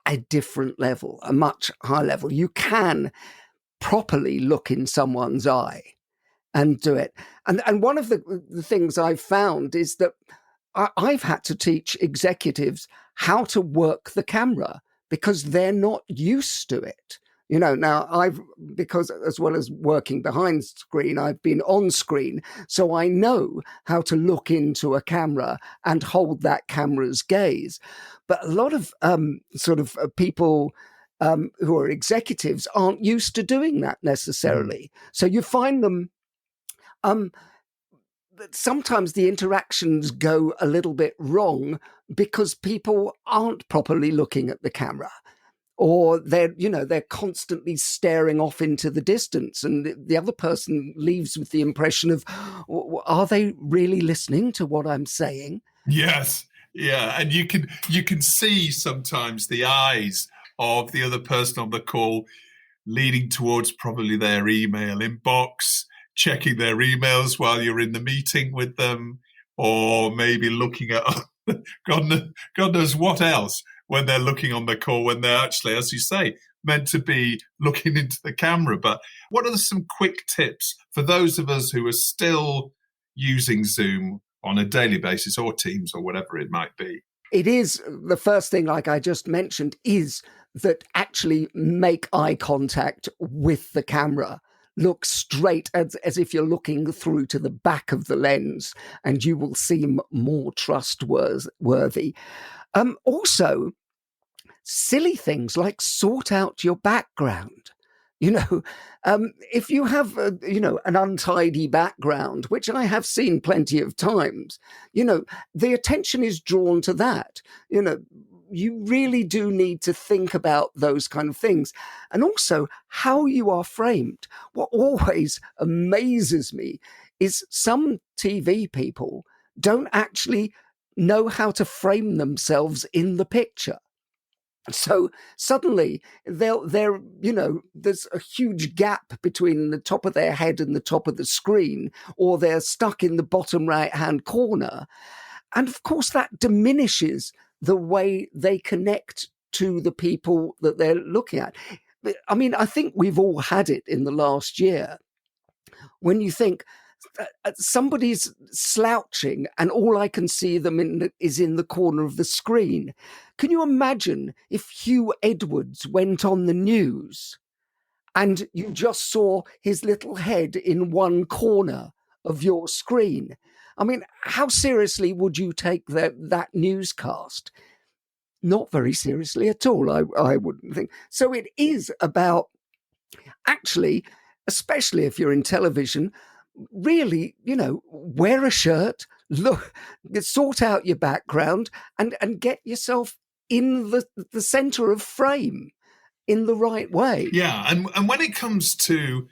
a different level, a much higher level. You can properly look in someone's eye and do it. And one of the things I've found is that I've had to teach executives how to work the camera because they're not used to it. Now because as well as working behind screen, I've been on screen. So I know how to look into a camera and hold that camera's gaze. But a lot of people who are executives aren't used to doing that necessarily. So you find them, sometimes the interactions go a little bit wrong because people aren't properly looking at the camera, or they're constantly staring off into the distance, and the other person leaves with the impression of, are they really listening to what I'm saying? Yes. Yeah. And you can see sometimes the eyes of the other person on the call leading towards probably their email inbox, checking their emails while you're in the meeting with them, or maybe looking at God knows what else when they're looking on the call, when they're actually, as you say, meant to be looking into the camera. But what are some quick tips for those of us who are still using Zoom on a daily basis, or Teams, or whatever it might be? It is, the first thing, like I just mentioned, is that actually make eye contact with the camera. Look straight as if you're looking through to the back of the lens, and you will seem more trustworthy. Also, silly things like sort out your background. If you have, an untidy background, which I have seen plenty of times, the attention is drawn to that. You really do need to think about those kind of things. And also how you are framed. What always amazes me is some TV people don't actually know how to frame themselves in the picture. So suddenly there's a huge gap between the top of their head and the top of the screen, or they're stuck in the bottom right-hand corner. And of course that diminishes the way they connect to the people that they're looking at. I mean, I think we've all had it in the last year when you think somebody's slouching and all I can see them is in the corner of the screen. Can you imagine if Hugh Edwards went on the news and you just saw his little head in one corner of your screen? I mean, how seriously would you take that newscast? Not very seriously at all, I wouldn't think. So it is about, actually, especially if you're in television, really, wear a shirt, look, sort out your background, and get yourself in the center of frame in the right way. Yeah, and when it comes to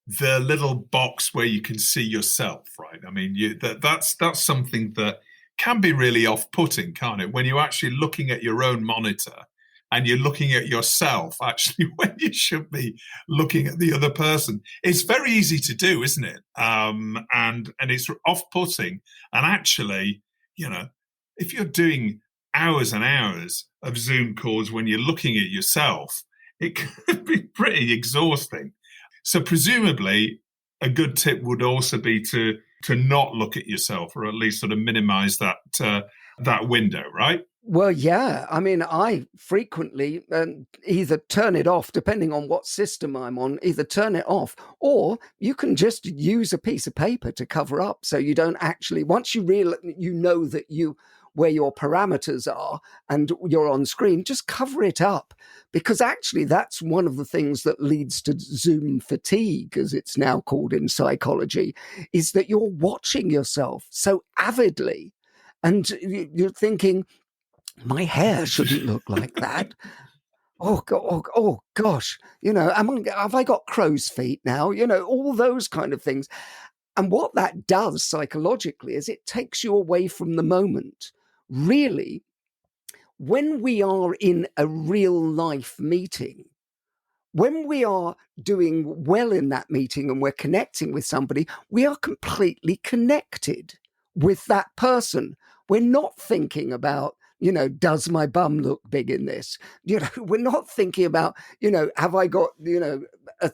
the little box where you can see yourself, right? I mean, that's something that can be really off-putting, can't it? When you're actually looking at your own monitor and you're looking at yourself, actually, when you should be looking at the other person. It's very easy to do, isn't it? And it's off-putting. And actually, if you're doing hours and hours of Zoom calls when you're looking at yourself, it can be pretty exhausting. So presumably, a good tip would also be to not look at yourself, or at least sort of minimize that window, right? Well, yeah. I mean, I frequently either turn it off, depending on what system I'm on, either turn it off, or you can just use a piece of paper to cover up so you don't actually, once you know that where your parameters are and you're on screen, just cover it up. Because actually that's one of the things that leads to Zoom fatigue, as it's now called in psychology, is that you're watching yourself so avidly and you're thinking, my hair shouldn't look like that. Oh gosh, have I got crow's feet now? All those kind of things. And what that does psychologically is it takes you away from the moment. Really, when we are in a real life meeting, when we are doing well in that meeting and we're connecting with somebody, we are completely connected with that person. We're not thinking about, does my bum look big in this? We're not thinking about, have I got, a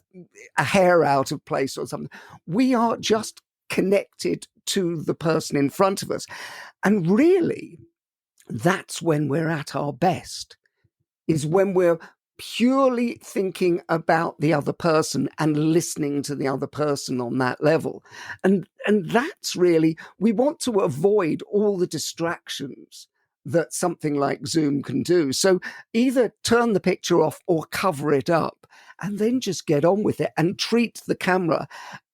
hair out of place or something. We are just connected to the person in front of us. And really, that's when we're at our best, is when we're purely thinking about the other person and listening to the other person on that level. And that's really, we want to avoid all the distractions that something like Zoom can do. So either turn the picture off or cover it up, and then just get on with it and treat the camera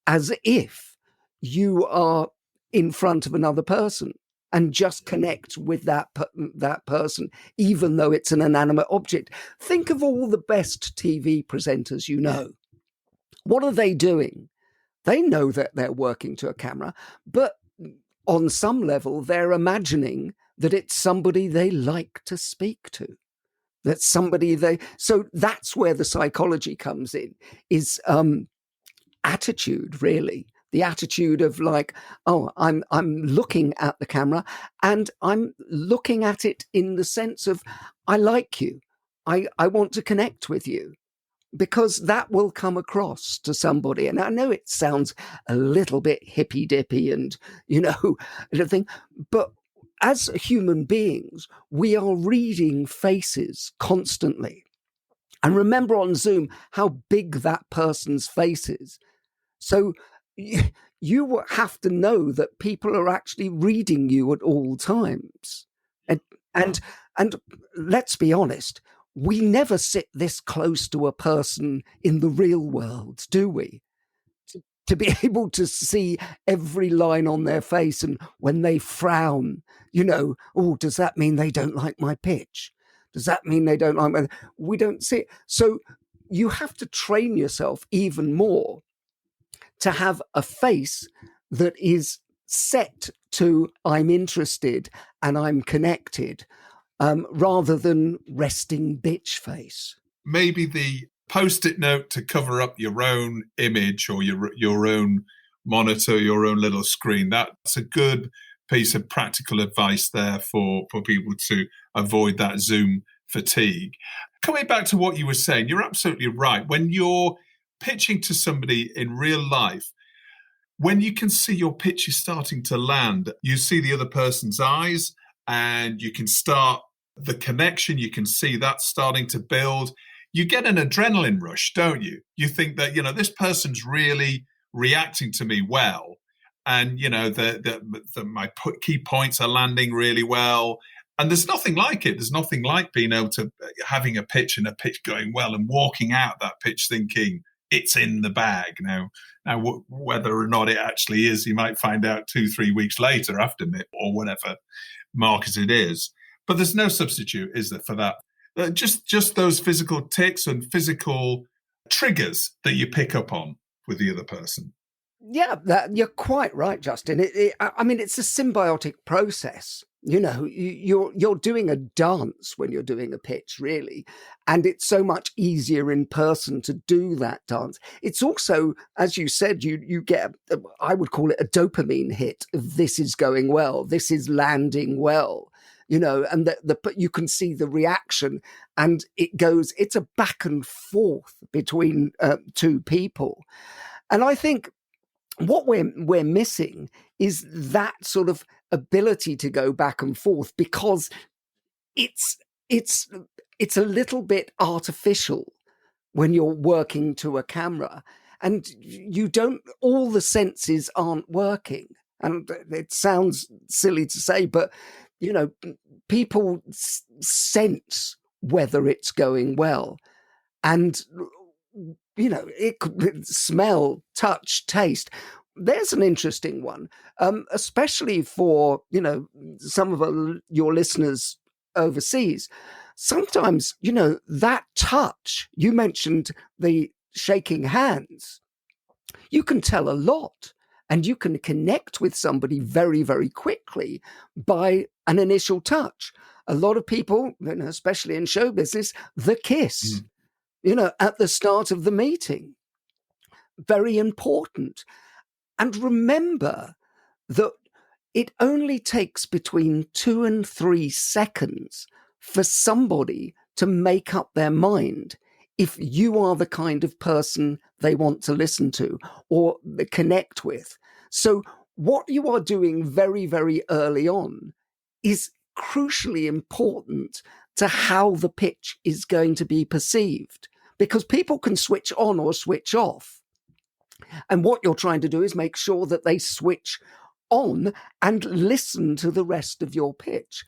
as if you are in front of another person and just connect with that person, even though it's an inanimate object. Think of all the best TV presenters you know. What are they doing? They know that they're working to a camera, but on some level, they're imagining that it's somebody they like to speak to. That's somebody so that's where the psychology comes in, is attitude, really. The attitude of like, I'm looking at the camera and I'm looking at it in the sense of, I like you. I want to connect with you, because that will come across to somebody. And I know it sounds a little bit hippy-dippy and, everything, but as human beings, we are reading faces constantly. And remember on Zoom how big that person's face is. So you have to know that people are actually reading you at all times. And let's be honest, we never sit this close to a person in the real world, do we? To be able to see every line on their face, and when they frown, does that mean they don't like my pitch? Does that mean they don't like my... We don't see it. So you have to train yourself even more to have a face that is set to I'm interested and I'm connected, rather than resting bitch face. Maybe the Post-it note to cover up your own image or your own monitor, your own little screen. That's a good piece of practical advice there for people to avoid that Zoom fatigue. coming back to what you were saying, you're absolutely right. When you're pitching to somebody in real life, when you can see your pitch is starting to land, you see the other person's eyes and you can start the connection, you can see that starting to build. You get an adrenaline rush, don't you? You think that, this person's really reacting to me well. And, my key points are landing really well. And there's nothing like it. There's nothing like being able to having a pitch and a pitch going well and walking out that pitch thinking it's in the bag. Now, whether or not it actually is, you might find out 2-3 weeks later after MIP or whatever market it is. But there's no substitute, is there, for that? Just those physical tics and physical triggers that you pick up on with the other person. Yeah, you're quite right, Justin. It's a symbiotic process. You're doing a dance when you're doing a pitch, really, and it's so much easier in person to do that dance. It's also, as you said, you get, I would call it a dopamine hit of this is going well, this is landing well, and you can see the reaction, and it's a back and forth between two people, and I think what we're missing is that sort of ability to go back and forth, because it's a little bit artificial when you're working to a camera, and all the senses aren't working. And it sounds silly to say, but people sense whether it's going well, and it could smell, touch, taste. There's an interesting one, especially for, some of your listeners overseas. Sometimes, that touch, you mentioned the shaking hands, you can tell a lot, and you can connect with somebody very, very quickly by an initial touch. A lot of people, especially in show business, the kiss. At the start of the meeting. Very important. And remember that it only takes between 2 and 3 seconds for somebody to make up their mind if you are the kind of person they want to listen to or connect with. So what you are doing very, very early on is crucially important to how the pitch is going to be perceived, because people can switch on or switch off. And what you're trying to do is make sure that they switch on and listen to the rest of your pitch.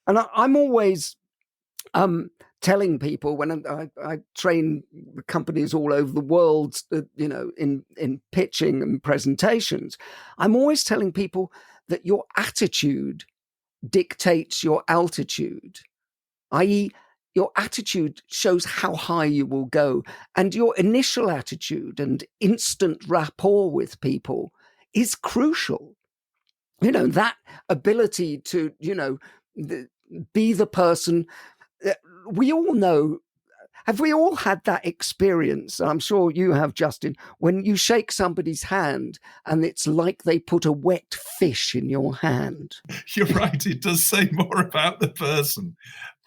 And I'm always telling people when I train companies all over the world, in pitching and presentations, I'm always telling people that your attitude dictates your altitude, i.e., your attitude shows how high you will go, and your initial attitude and instant rapport with people is crucial. That ability to, be the person. We all know. Have we all had that experience? I'm sure you have, Justin, when you shake somebody's hand and it's like they put a wet fish in your hand. You're right. It does say more about the person.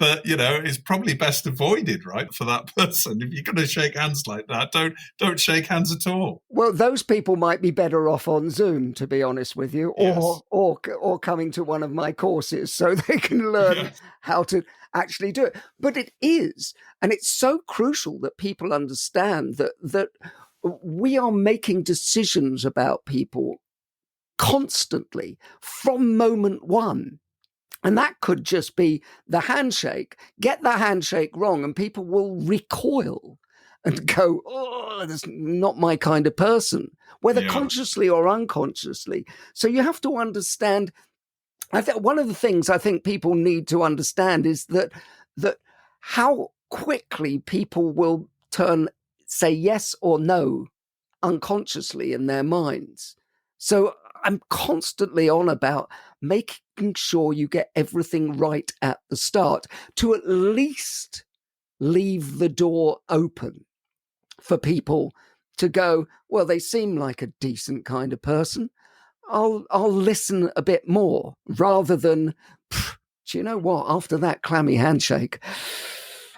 But, it's probably best avoided, right, for that person. If you're going to shake hands like that, don't shake hands at all. Well, those people might be better off on Zoom, to be honest with you, Yes. or coming to one of my courses so they can learn how to actually do it. But it is, and it's so crucial that people understand that we are making decisions about people constantly from moment one. And that could just be the handshake. Get the handshake wrong and people will recoil and go, oh, that's not my kind of person, whether consciously or unconsciously. So you have to understand. I think one of the things I think people need to understand is that how quickly people will say yes or no unconsciously in their minds. So I'm constantly on about making sure you get everything right at the start to at least leave the door open for people to go, well, they seem like a decent kind of person. I'll listen a bit more, rather than, do you know what? After that clammy handshake,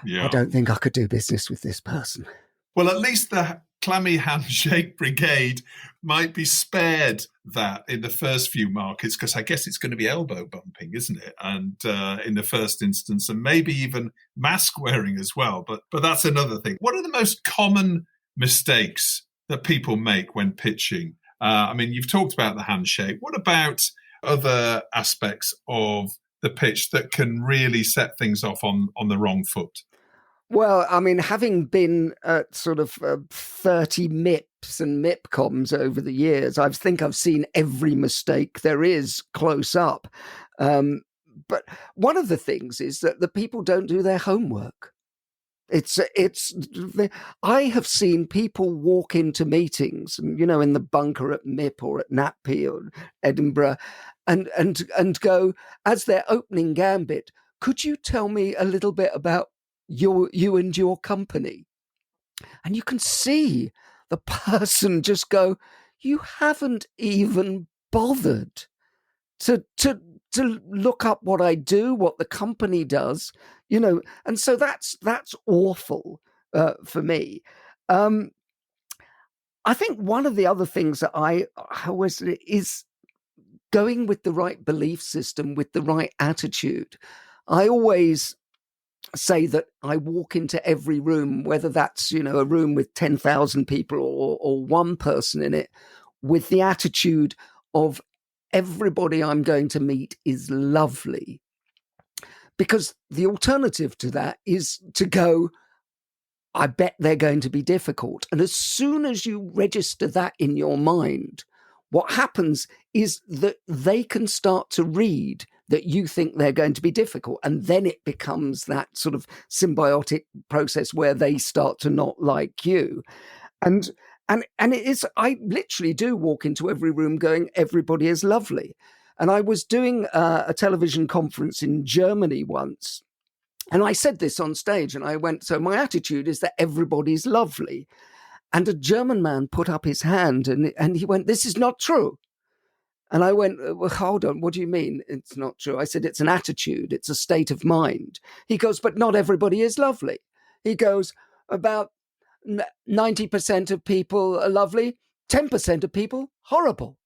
Yeah. I don't think I could do business with this person. Well, at least the clammy handshake brigade might be spared that in the first few markets, because I guess it's going to be elbow bumping, isn't it? And in the first instance, and maybe even mask wearing as well. But that's another thing. What are the most common mistakes that people make when pitching? I mean, you've talked about the handshake. What about other aspects of the pitch that can really set things off on the wrong foot? Well, I mean, having been at sort of 30 MIPs and MIPComs over the years, I think I've seen every mistake there is close up. But one of the things is that the people don't do their homework. I have seen people walk into meetings, in the bunker at MIP or at NAPI or Edinburgh, and go, as their opening gambit, could you tell me a little bit about you and your company? And you can see the person just go, you haven't even bothered to look up what I do, what the company does, and so that's awful for me. I think one of the other things that I always is going with the right belief system, with the right attitude. I always say that I walk into every room, whether that's, a room with 10,000 people or one person in it, with the attitude of everybody I'm going to meet is lovely. Because the alternative to that is to go, I bet they're going to be difficult. And as soon as you register that in your mind, what happens is that they can start to read that you think they're going to be difficult. And then it becomes that sort of symbiotic process where they start to not like you. And it is, I literally do walk into every room going, everybody is lovely. And I was doing a television conference in Germany once. And I said this on stage and I went, so my attitude is that everybody's lovely. And a German man put up his hand and he went, this is not true. And I went, well, hold on, what do you mean it's not true? I said, it's an attitude, it's a state of mind. He goes, but not everybody is lovely. He goes, about 90% of people are lovely, 10% of people horrible.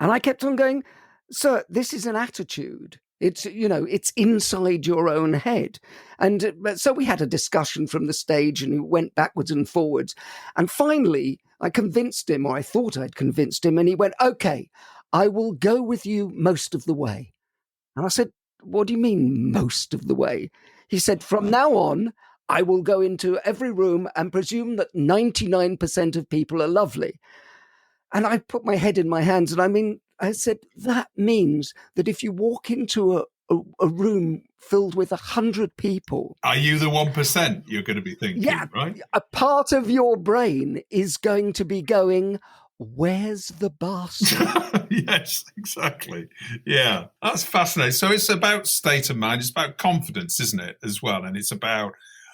And I kept on going, sir, this is an attitude. It's, it's inside your own head. And so we had a discussion from the stage and he went backwards and forwards. And finally, I convinced him, or I thought I'd convinced him, and he went, okay, I will go with you most of the way. And I said, what do you mean most of the way? He said, from now on, I will go into every room and presume that 99% of people are lovely. And I put my head in my hands and I said, that means that if you walk into a room filled with 100 people. Are you the 1%, you're going to be thinking, right? A part of your brain is going to be going, where's the bastard? Yes, exactly. Yeah, that's fascinating. So it's about state of mind. It's about confidence, isn't it, as well? And it's about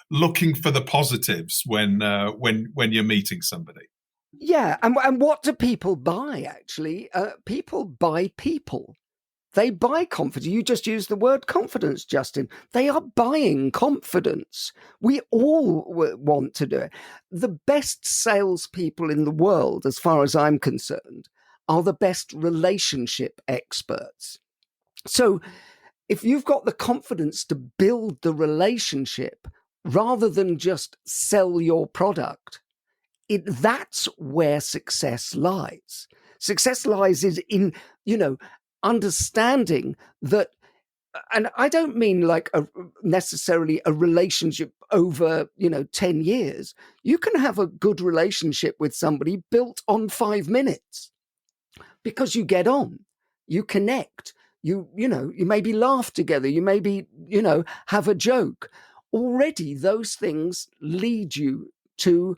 looking for the positives when you're meeting somebody. Yeah, and what do people buy, actually? People buy people. They buy confidence. You just used the word confidence, Justin. They are buying confidence. We all want to do it. The best salespeople in the world, as far as I'm concerned, are the best relationship experts. So if you've got the confidence to build the relationship rather than just sell your product, that's where success lies. Success lies is in, understanding that, and I don't mean like necessarily a relationship over, 10 years. You can have a good relationship with somebody built on 5 minutes because you get on, you connect, you maybe laugh together, you maybe, have a joke. Already those things lead you to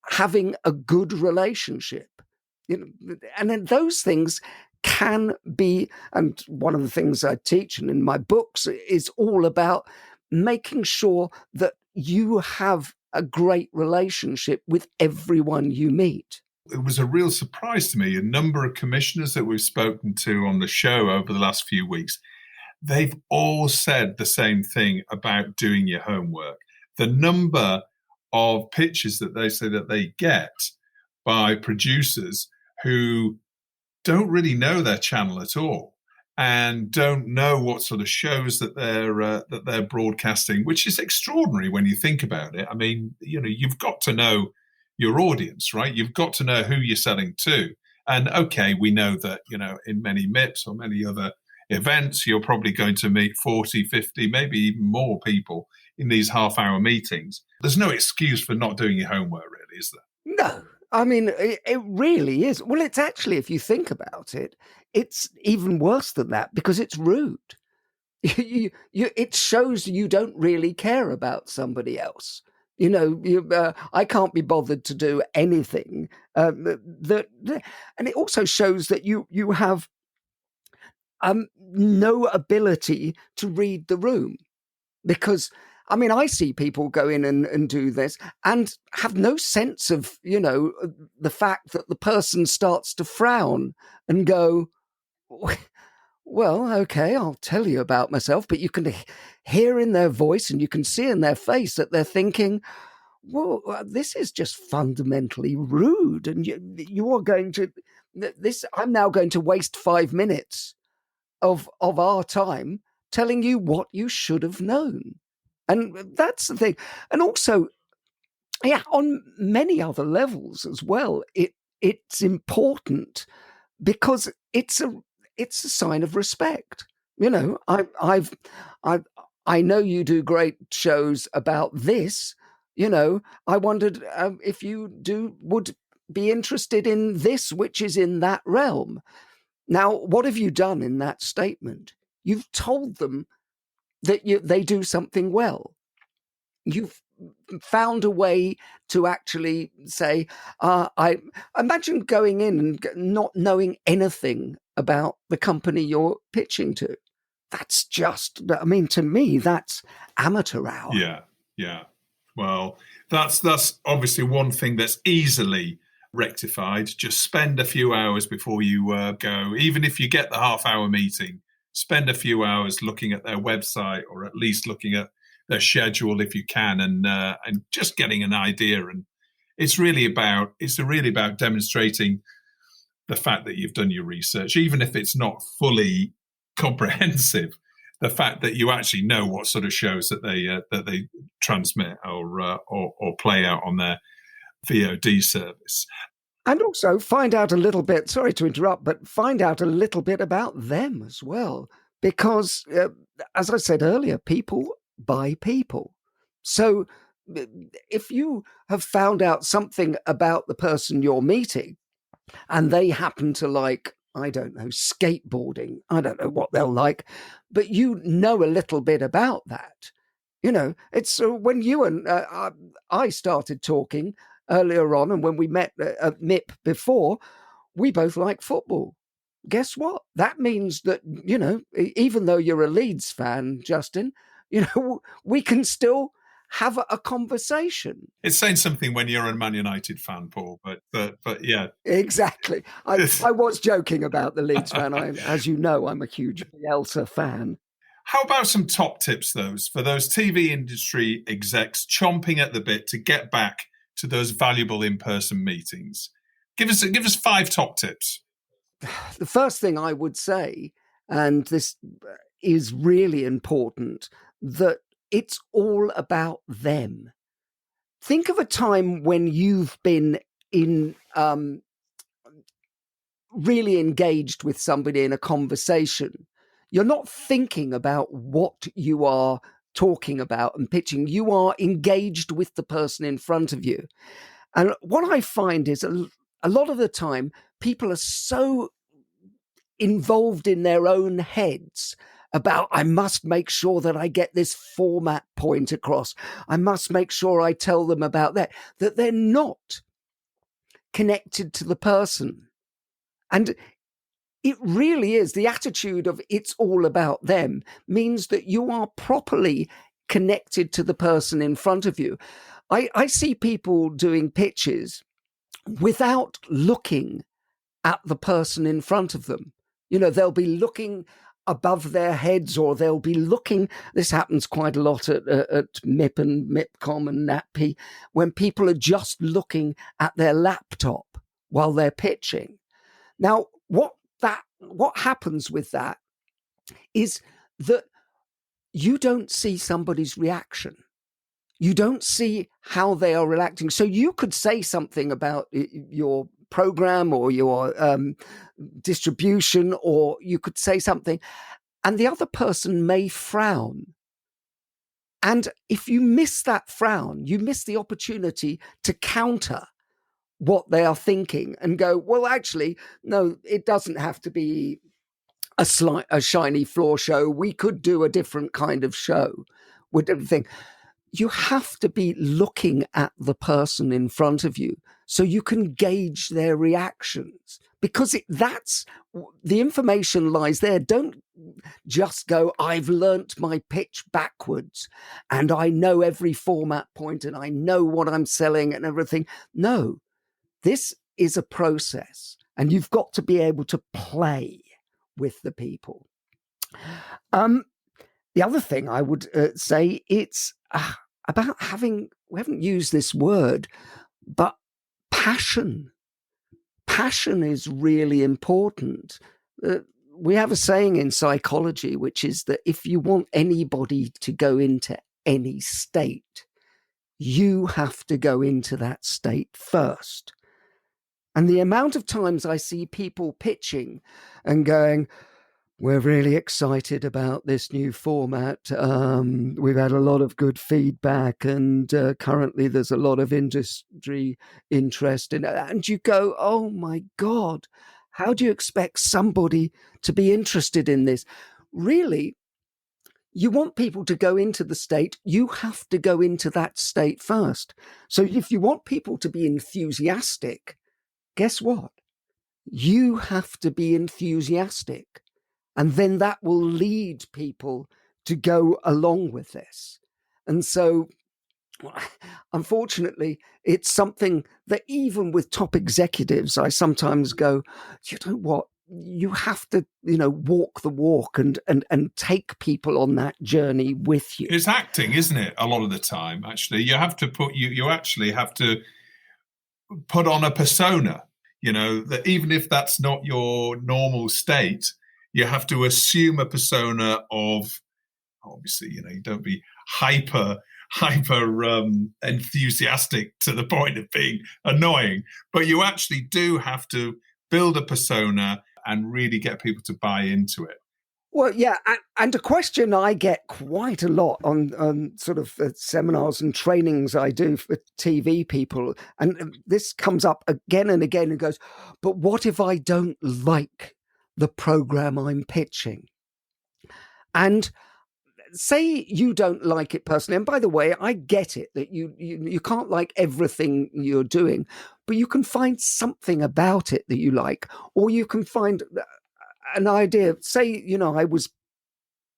having a good relationship, and then those things can be, and one of the things I teach and in my books is all about making sure that you have a great relationship with everyone you meet. It was a real surprise to me. A number of commissioners that we've spoken to on the show over the last few weeks, they've all said the same thing about doing your homework. the number of pitches that they say that they get by producers who don't really know their channel at all and don't know what sort of shows that they're broadcasting, which is extraordinary when you think about it. I mean, you've got to know your audience, right? You've got to know who you're selling to. And okay, we know that, in many MIPs or many other events, you're probably going to meet 40, 50, maybe even more people in these half-hour meetings. There's no excuse for not doing your homework, really, is there? No. I mean, it really is. Well, it's actually, if you think about it, it's even worse than that because it's rude. It shows you don't really care about somebody else. I can't be bothered to do anything. And it also shows that you have no ability to read the room because. I mean, I see people go in and do this and have no sense of, the fact that the person starts to frown and go, well, okay, I'll tell you about myself. But you can hear in their voice and you can see in their face that they're thinking, well, this is just fundamentally rude. And you are going to I'm now going to waste 5 minutes of our time telling you what you should have known. And that's the thing. And also, on many other levels as well, it's important because it's a sign of respect. I know you do great shows about this. I wondered if you would be interested in this, which is in that realm. Now, what have you done in that statement? You've told them that they do something well. You've found a way to actually say, I imagine going in and not knowing anything about the company you're pitching to. That's just, to me, that's amateur hour. Yeah. Well, that's obviously one thing that's easily rectified. Just spend a few hours before you go. Even if you get the half-hour meeting, spend a few hours looking at their website or at least looking at their schedule if you can, and just getting an idea. And it's really about demonstrating the fact that you've done your research, even if it's not fully comprehensive. The fact that you actually know what sort of shows that they transmit or play out on their VOD service. And also find out a little bit, sorry to interrupt, but find out a little bit about them as well. Because, as I said earlier, people buy people. So if you have found out something about the person you're meeting and they happen to like, I don't know, skateboarding, I don't know what they'll like, but you know a little bit about that. It's when you and I started talking earlier on, and when we met at MIP before, we both like football. Guess what? That means that, even though you're a Leeds fan, Justin, we can still have a conversation. It's saying something when you're a Man United fan, Paul, but yeah. Exactly. I was joking about the Leeds fan. As you know, I'm a huge Bielsa fan. How about some top tips, for those TV industry execs chomping at the bit to get back to those valuable in-person meetings? Give us 5 top tips. The first thing I would say, and this is really important, that it's all about them. Think of a time when you've been really engaged with somebody in a conversation. You're not thinking about what you are talking about and pitching. You are engaged with the person in front of you. And what I find is a lot of the time, people are so involved in their own heads about, I must make sure that I get this format point across. I must make sure I tell them about that they're not connected to the person. And it really is the attitude of it's all about them means that you are properly connected to the person in front of you. I see people doing pitches without looking at the person in front of them. They'll be looking above their heads, or they'll be looking. This happens quite a lot at MIP and MIPCOM and NATP, when people are just looking at their laptop while they're pitching. Now, what happens with that is that you don't see somebody's reaction. You don't see how they are reacting. So you could say something about your program or your distribution, or you could say something, and the other person may frown. And if you miss that frown, you miss the opportunity to counter what they are thinking and go, well, actually, no, it doesn't have to be a shiny floor show. We could do a different kind of show with everything. You have to be looking at the person in front of you so you can gauge their reactions, because that's the information lies there. Don't just go, I've learnt my pitch backwards and I know every format point and I know what I'm selling and everything. No, this is a process, and you've got to be able to play with the people. The other thing I would say, it's about having, we haven't used this word, but passion. Passion is really important. We have a saying in psychology, which is that if you want anybody to go into any state, you have to go into that state first. And the amount of times I see people pitching and going, we're really excited about this new format. We've had a lot of good feedback, and currently there's a lot of industry interest in it. And you go, oh my God, how do you expect somebody to be interested in this? Really, you want people to go into the state, you have to go into that state first. So if you want people to be enthusiastic, guess what? You have to be enthusiastic. And then that will lead people to go along with this. And so, unfortunately, it's something that even with top executives, I sometimes go, you know what? You have to, walk the walk and take people on that journey with you. It's acting, isn't it? A lot of the time, actually, you have to you actually have to put on a persona, that even if that's not your normal state, you have to assume a persona of, obviously, you don't be hyper enthusiastic to the point of being annoying, but you actually do have to build a persona and really get people to buy into it. Well, yeah, and a question I get quite a lot on sort of seminars and trainings I do for TV people, and this comes up again and again and goes, but what if I don't like the program I'm pitching? And say you don't like it personally, and by the way, I get it that you can't like everything you're doing, but you can find something about it that you like, or you can find an idea. Say, I was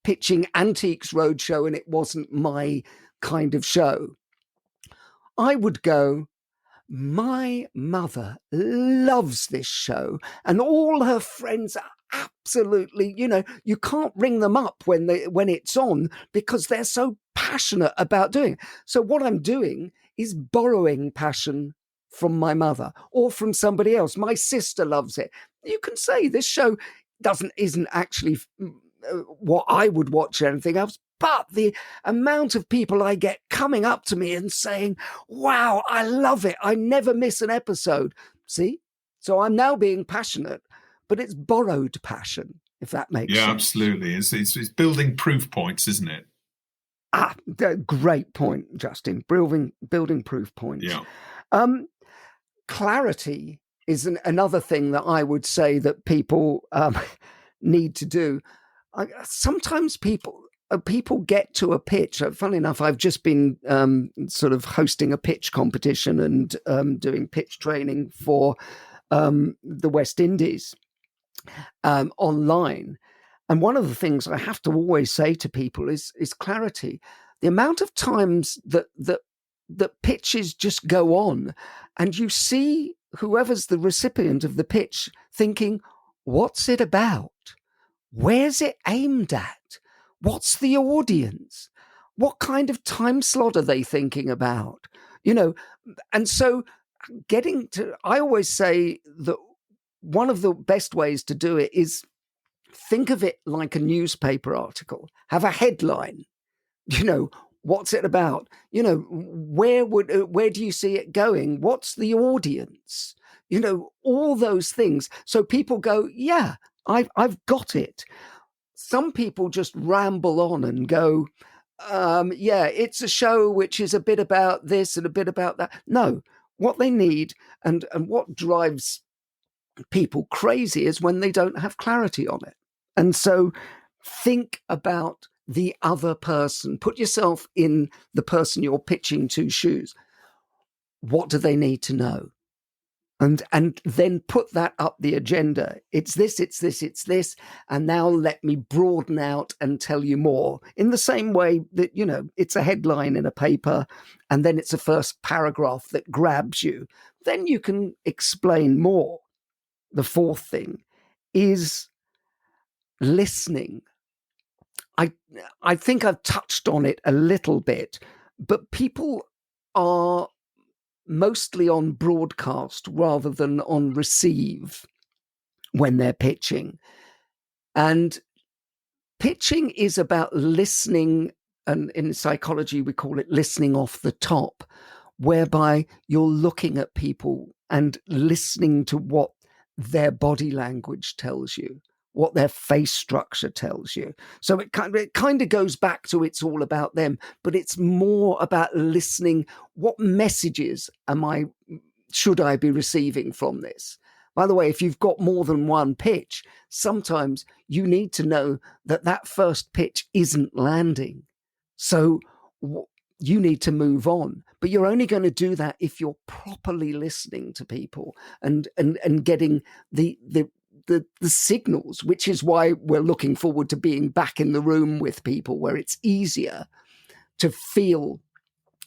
pitching Antiques Roadshow and it wasn't my kind of show. I would go, my mother loves this show and all her friends are absolutely, you can't ring them up when it's on because they're so passionate about doing it. So what I'm doing is borrowing passion from my mother or from somebody else. My sister loves it. You can say this show isn't actually what I would watch or anything else, but the amount of people I get coming up to me and saying, wow, I love it. I never miss an episode. See? So I'm now being passionate, but it's borrowed passion, if that makes sense. Yeah, absolutely. It's building proof points, isn't it? Great point, Justin. Building proof points. Yeah. Clarity is another thing that I would say that people need to do. Sometimes people get to a pitch. Funnily enough, I've just been sort of hosting a pitch competition and doing pitch training for the West Indies online. And one of the things I have to always say to people is clarity. The amount of times that pitches just go on and you see whoever's the recipient of the pitch thinking, what's it about? Where's it aimed at? What's the audience? What kind of time slot are they thinking about? And so I always say that one of the best ways to do it is think of it like a newspaper article. Have a headline. What's it about? Where do you see it going? What's the audience? All those things. So people go, yeah, I've got it. Some people just ramble on and go, yeah, it's a show which is a bit about this and a bit about that. No, what they need and what drives people crazy is when they don't have clarity on it. And so think about the other person. Put yourself in the person you're pitching to's shoes. What do they need to know? And then put that up the agenda. It's this, it's this, it's this. And now let me broaden out and tell you more. In the same way that, it's a headline in a paper and then it's a first paragraph that grabs you. Then you can explain more. The fourth thing is listening. I think I've touched on it a little bit, but people are mostly on broadcast rather than on receive when they're pitching. And pitching is about listening, and in psychology we call it listening off the top, whereby you're looking at people and listening to what their body language tells you, what their face structure tells you. So it kind of goes back to it's all about them, but it's more about listening. What messages should I be receiving from this? By the way, if you've got more than one pitch, sometimes you need to know that first pitch isn't landing. So you need to move on. But you're only going to do that if you're properly listening to people and getting the signals, which is why we're looking forward to being back in the room with people, where it's easier to feel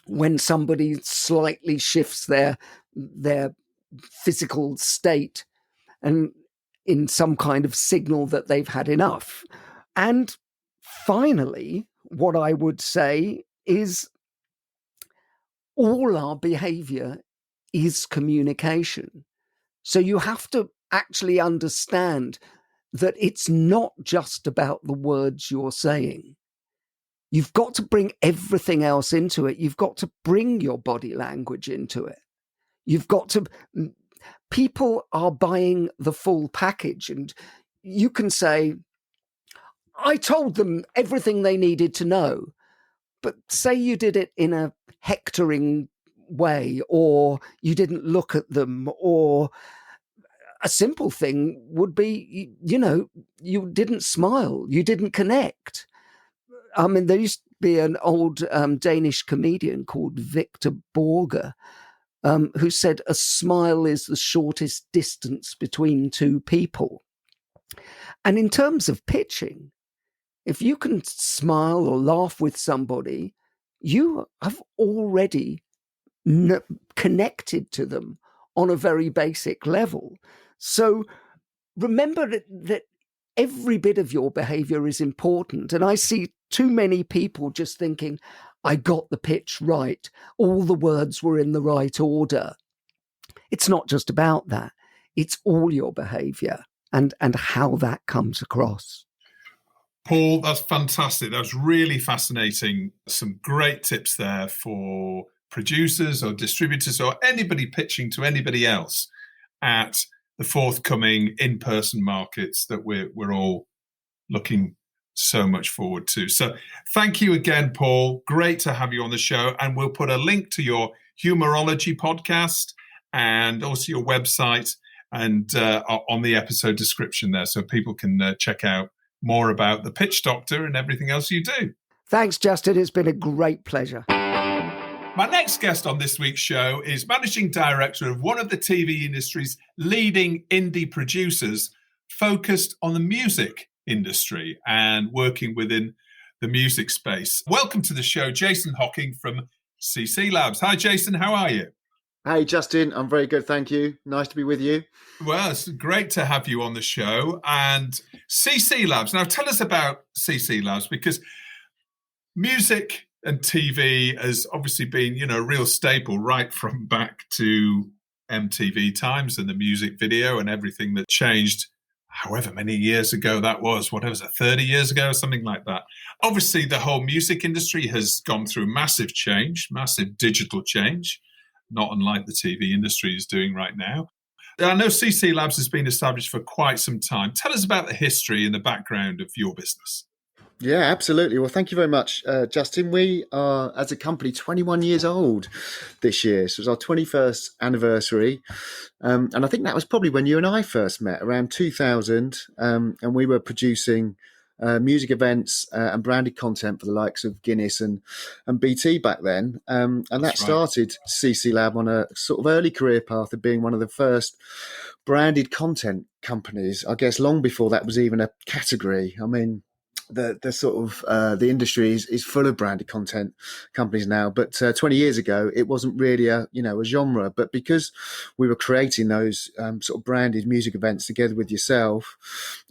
when somebody slightly shifts their physical state and in some kind of signal that they've had enough. And finally, what I would say is all our behavior is communication. So you have to actually understand that it's not just about the words you're saying. You've got to bring everything else into it. You've got to bring your body language into it. People are buying the full package, and you can say, I told them everything they needed to know. But say you did it in a hectoring way, or you didn't look at them, or a simple thing would be, you didn't smile, you didn't connect. I mean, there used to be an old Danish comedian called Victor Borge, who said a smile is the shortest distance between two people. And in terms of pitching, if you can smile or laugh with somebody, you have already connected to them on a very basic level. So remember that every bit of your behavior is important. And I see too many people just thinking, I got the pitch right. All the words were in the right order. It's not just about that. It's all your behavior and how that comes across. Paul, that's fantastic. That was really fascinating. Some great tips there for producers or distributors or anybody pitching to anybody else at the forthcoming in-person markets that we're all looking so much forward to. So thank you again, Paul. Great to have you on the show. And we'll put a link to your Humorology podcast and also your website and on the episode description there, so people can check out more about the Pitch Doctor and everything else you do. Thanks, Justin. It's been a great pleasure. My next guest on this week's show is Managing Director of one of the TV industry's leading indie producers, focused on the music industry and working within the music space. Welcome to the show, Jason Hocking from CC Labs. Hi, Jason. How are you? Hey, Justin, I'm very good, thank you. Nice to be with you. Well, it's great to have you on the show. And CC Labs. Now, tell us about CC Labs, because music and TV has obviously been, a real staple right from back to MTV times and the music video and everything that changed however many years ago that was, whatever was it, 30 years ago or something like that. Obviously, the whole music industry has gone through massive change, massive digital change, not unlike the TV industry is doing right now. I know CC Labs has been established for quite some time. Tell us about the history and the background of your business. Yeah, absolutely. Well, thank you very much, Justin. We are, as a company, 21 years old this year. So it was our 21st anniversary. And I think that was probably when you and I first met, around 2000. And we were producing music events and branded content for the likes of Guinness and BT back then. And that started CC Lab on a sort of early career path of being one of the first branded content companies, I guess long before that was even a category. I mean, the sort of the industry is full of branded content companies now, but 20 years ago it wasn't really a genre. But because we were creating those sort of branded music events together with yourself,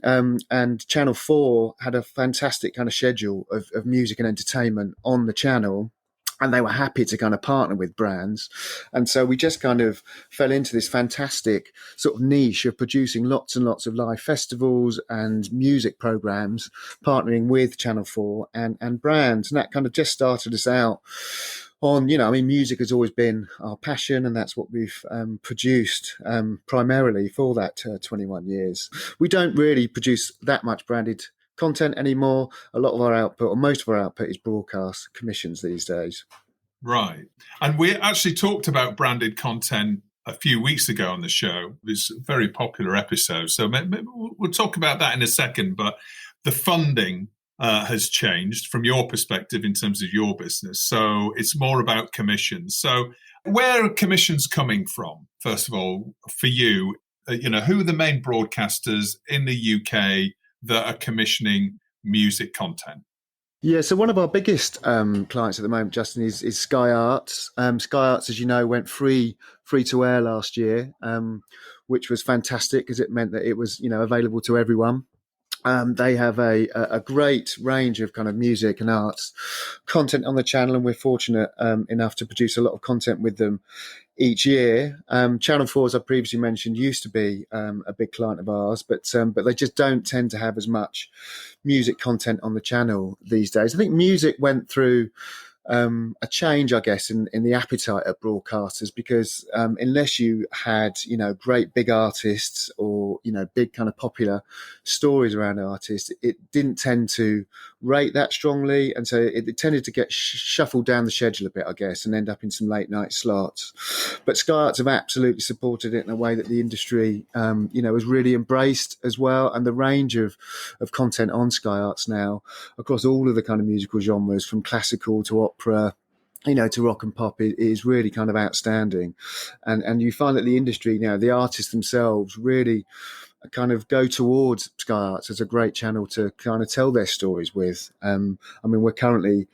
and Channel 4 had a fantastic kind of schedule of music and entertainment on the channel, and they were happy to kind of partner with brands. And so we just kind of fell into this fantastic sort of niche of producing lots and lots of live festivals and music programs, partnering with Channel 4 and brands. And that kind of just started us out on, music has always been our passion, and that's what we've produced primarily for that 21 years. We don't really produce that much branded content anymore. A lot of our output, or most of our output, is broadcast commissions these days. Right. And we actually talked about branded content a few weeks ago on the show. It was a very popular episode. So maybe we'll talk about that in a second. But the funding has changed from your perspective in terms of your business. So it's more about commissions. So where are commissions coming from, first of all, for you? Who are the main broadcasters in the UK that are commissioning music content? Yeah, so one of our biggest clients at the moment, Justin, is Sky Arts. Sky Arts, as you know, went free to air last year, which was fantastic because it meant that it was, available to everyone. They have a great range of kind of music and arts content on the channel, and we're fortunate enough to produce a lot of content with them each year. Channel 4, as I previously mentioned, used to be a big client of ours, but they just don't tend to have as much music content on the channel these days. I think music went through a change, I guess, in the appetite of broadcasters, because unless you had, great big artists or, big kind of popular stories around artists, it didn't tend to rate that strongly. And so it tended to get shuffled down the schedule a bit, I guess, and end up in some late night slots. But Sky Arts have absolutely supported it in a way that the industry, has really embraced as well. And the range of content on Sky Arts now across all of the kind of musical genres, from classical to opera, to rock and pop, is really kind of outstanding. And you find that the industry, the artists themselves really kind of go towards Sky Arts as a great channel to kind of tell their stories with. We're currently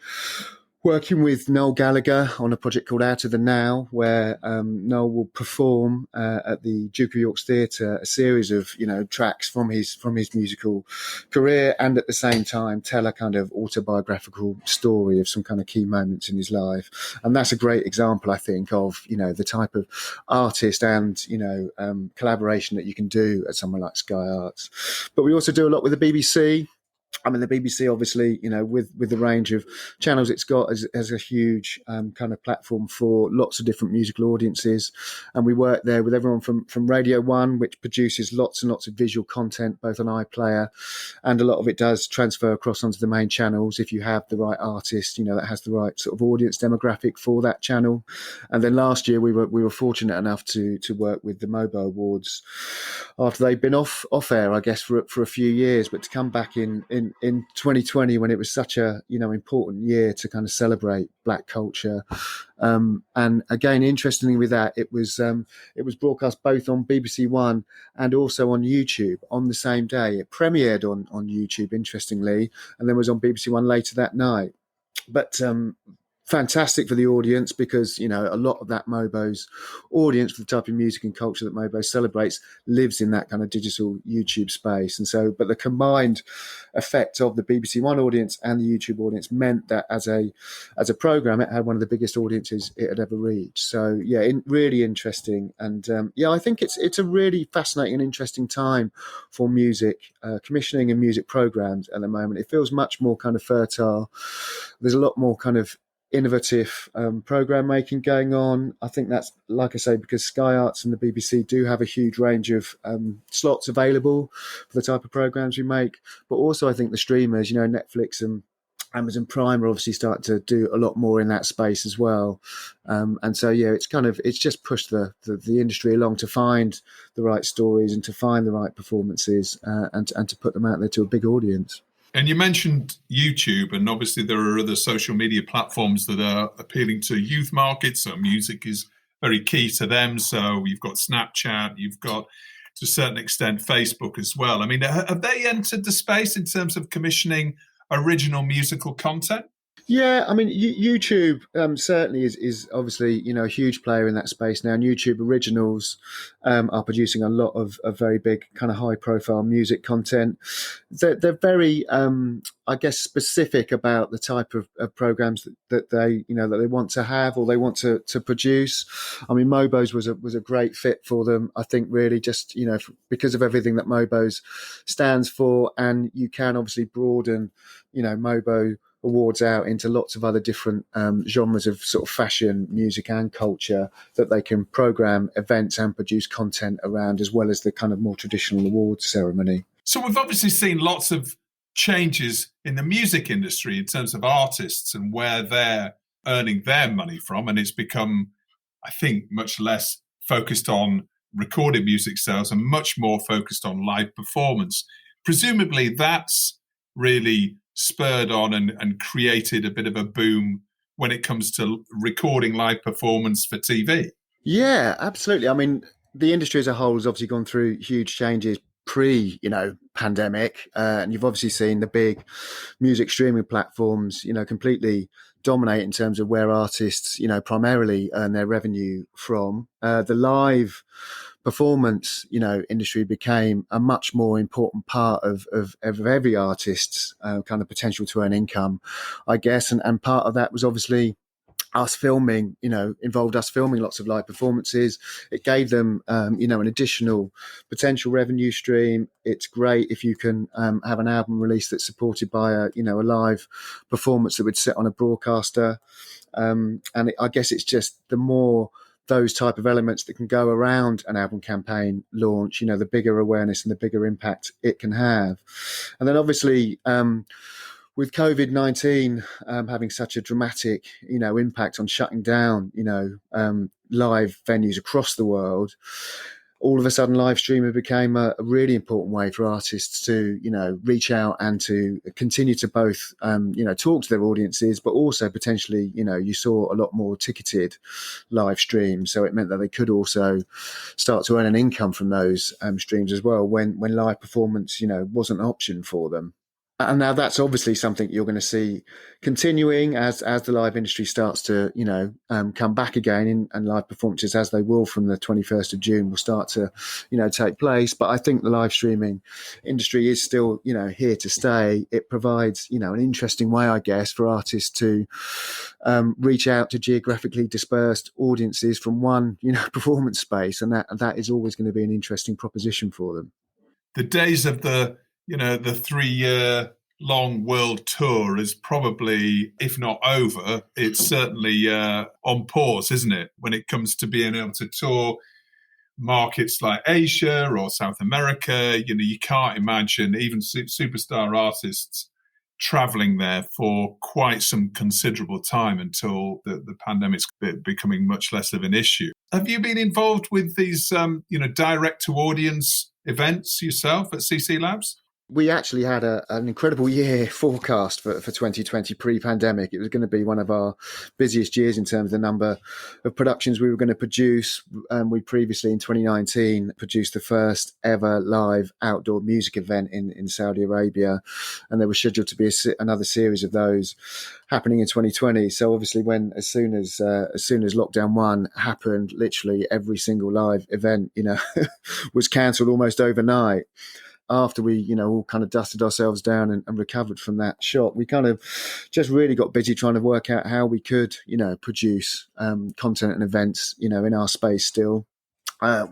working with Noel Gallagher on a project called Out of the Now, where Noel will perform at the Duke of York's Theatre a series of tracks from his musical career, and at the same time tell a kind of autobiographical story of some kind of key moments in his life. And that's a great example, I think, of the type of artist and collaboration that you can do at somewhere like Sky Arts. But we also do a lot with the BBC. The BBC, obviously, with the range of channels it's got, as a huge kind of platform for lots of different musical audiences. And we work there with everyone from Radio 1, which produces lots and lots of visual content, both on iPlayer, and a lot of it does transfer across onto the main channels if you have the right artist, that has the right sort of audience demographic for that channel. And then last year we were fortunate enough to work with the Mobo Awards after they'd been off air, I guess, for a few years, but to come back in 2020 when it was such a important year to kind of celebrate Black culture, and again, interestingly with that, it was broadcast both on BBC One and also on YouTube on the same day. It premiered on YouTube, interestingly, and then was on BBC One later that night. But fantastic for the audience because, you know, a lot of that Mobo's audience for the type of music and culture that Mobo celebrates lives in that kind of digital YouTube space. And so, but the combined effect of the BBC One audience and the YouTube audience meant that as a program, it had one of the biggest audiences it had ever reached. So yeah, really interesting. And yeah, I think it's a really fascinating and interesting time for music commissioning and music programs at the moment. It feels much more kind of fertile. There's a lot more kind of innovative program making going on. I think that's, like I say, because Sky Arts and the BBC do have a huge range of slots available for the type of programs we make. But also I think the streamers, you know, Netflix and Amazon Prime are obviously starting to do a lot more in that space as well. And so, yeah, it's just pushed the industry along to find the right stories and to find the right performances and to put them out there to a big audience. And you mentioned YouTube, and obviously there are other social media platforms that are appealing to youth markets. So music is very key to them. So you've got Snapchat, you've got, to a certain extent, Facebook as well. I mean, have they entered the space in terms of commissioning original musical content? Yeah, I mean, YouTube certainly is obviously, you know, a huge player in that space now. And YouTube Originals are producing a lot of very big kind of high profile music content. They're very, I guess, specific about the type of programs that they, you know, that they want to have or they want to produce. I mean, Mobo's was a great fit for them. I think really just, you know, because of everything that Mobo's stands for, and you can obviously broaden, you know, Mobo awards out into lots of other different genres of sort of fashion, music and culture that they can program events and produce content around, as well as the kind of more traditional awards ceremony. So we've obviously seen lots of changes in the music industry in terms of artists and where they're earning their money from. And it's become, I think, much less focused on recorded music sales and much more focused on live performance. Presumably that's really spurred on and created a bit of a boom when it comes to recording live performance for TV. Yeah, absolutely. I mean, the industry as a whole has obviously gone through huge changes pre-pandemic, and you've obviously seen the big music streaming platforms, you know, completely dominate in terms of where artists, you know, primarily earn their revenue from. The live performance, you know, industry became a much more important part of every artist's kind of potential to earn income, I guess. And part of that was obviously us filming, you know, involved us filming lots of live performances. It gave them, you know, an additional potential revenue stream. It's great if you can have an album release that's supported by a live performance that would sit on a broadcaster. I guess it's just the more those type of elements that can go around an album campaign launch, you know, the bigger awareness and the bigger impact it can have. And then obviously, with COVID-19 having such a dramatic, you know, impact on shutting down, you know, live venues across the world, all of a sudden live streaming became a really important way for artists to, you know, reach out and to continue to both, you know, talk to their audiences, but also potentially, you know, you saw a lot more ticketed live streams. So it meant that they could also start to earn an income from those streams as well when live performance, you know, wasn't an option for them. And now that's obviously something you're going to see continuing as the live industry starts to, you know, come back again, and live performances, as they will from the 21st of June, will start to, you know, take place. But I think the live streaming industry is still, you know, here to stay. It provides, you know, an interesting way, I guess, for artists to reach out to geographically dispersed audiences from one, you know, performance space. And that is always going to be an interesting proposition for them. The days of the 3-year long world tour is probably, if not over, it's certainly on pause, isn't it? When it comes to being able to tour markets like Asia or South America, you know, you can't imagine even superstar artists traveling there for quite some considerable time until the pandemic's becoming much less of an issue. Have you been involved with these, direct to audience events yourself at CC Labs? We actually had an incredible year forecast for 2020 pre-pandemic. It was going to be one of our busiest years in terms of the number of productions we were going to produce. We previously, in 2019, produced the first ever live outdoor music event in Saudi Arabia, and there was scheduled to be another series of those happening in 2020. So obviously, as soon as lockdown 1 happened, literally every single live event, was cancelled almost overnight. After we, all kind of dusted ourselves down and recovered from that shock, we kind of just really got busy trying to work out how we could, produce content and events, in our space still.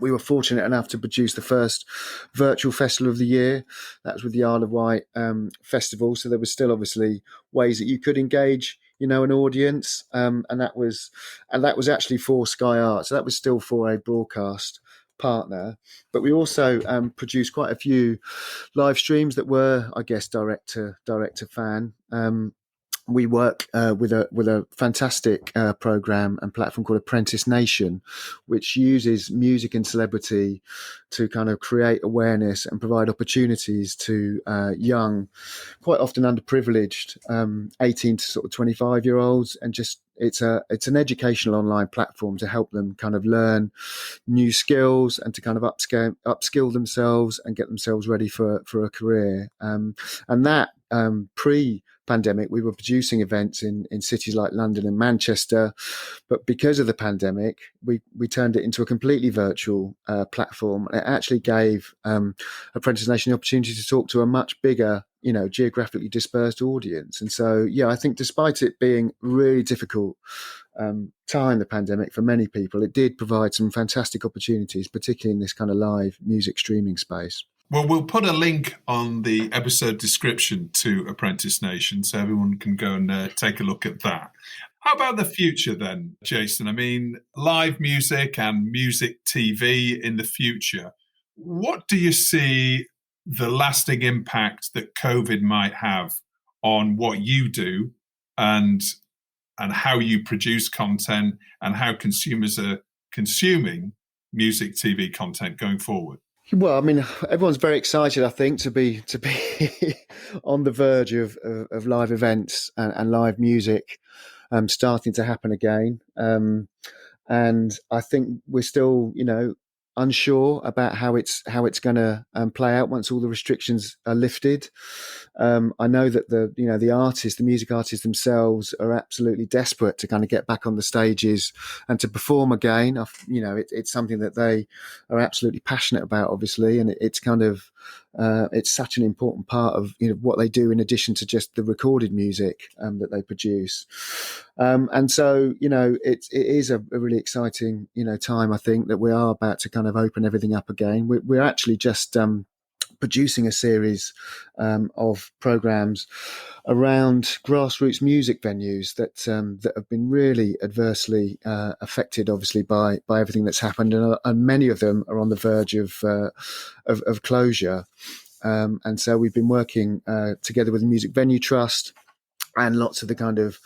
We were fortunate enough to produce the first virtual festival of the year. That was with the Isle of Wight Festival. So there was still obviously ways that you could engage, an audience, and that was actually for Sky Art. So that was still for a broadcast partner, but we also produced quite a few live streams that were, I guess, direct to fan. We work with a fantastic program and platform called Apprentice Nation, which uses music and celebrity to kind of create awareness and provide opportunities to young, quite often underprivileged, 18 to sort of 25-year-olds, and just it's an educational online platform to help them kind of learn new skills and to kind of upskill themselves and get themselves ready for a career. And that pre-pandemic, we were producing events in cities like London and Manchester, but because of the pandemic, we turned it into a completely virtual platform. It actually gave Apprentice Nation the opportunity to talk to a much bigger, geographically dispersed audience. And so, I think despite it being really difficult time, the pandemic, for many people, it did provide some fantastic opportunities, particularly in this kind of live music streaming space. Well, we'll put a link on the episode description to Apprentice Nation so everyone can go and take a look at that. How about the future then, Jason? I mean, live music and music TV in the future. What do you see the lasting impact that COVID might have on what you do and how you produce content and how consumers are consuming music TV content going forward? Well, I mean, everyone's very excited, I think, to be on the verge of live events and live music starting to happen again. And I think we're still, unsure about how it's going to play out once all the restrictions are lifted. I know that the music artists themselves are absolutely desperate to kind of get back on the stages and to perform again. It's something that they are absolutely passionate about, obviously, and it's kind of it's such an important part of what they do in addition to just the recorded music that they produce. And so it is a really exciting time. I think that we are about to kind of open everything up again. We're actually just producing a series of programs around grassroots music venues that have been really adversely affected, obviously, by everything that's happened, and many of them are on the verge of closure. And so we've been working together with the Music Venue Trust and lots of the kind of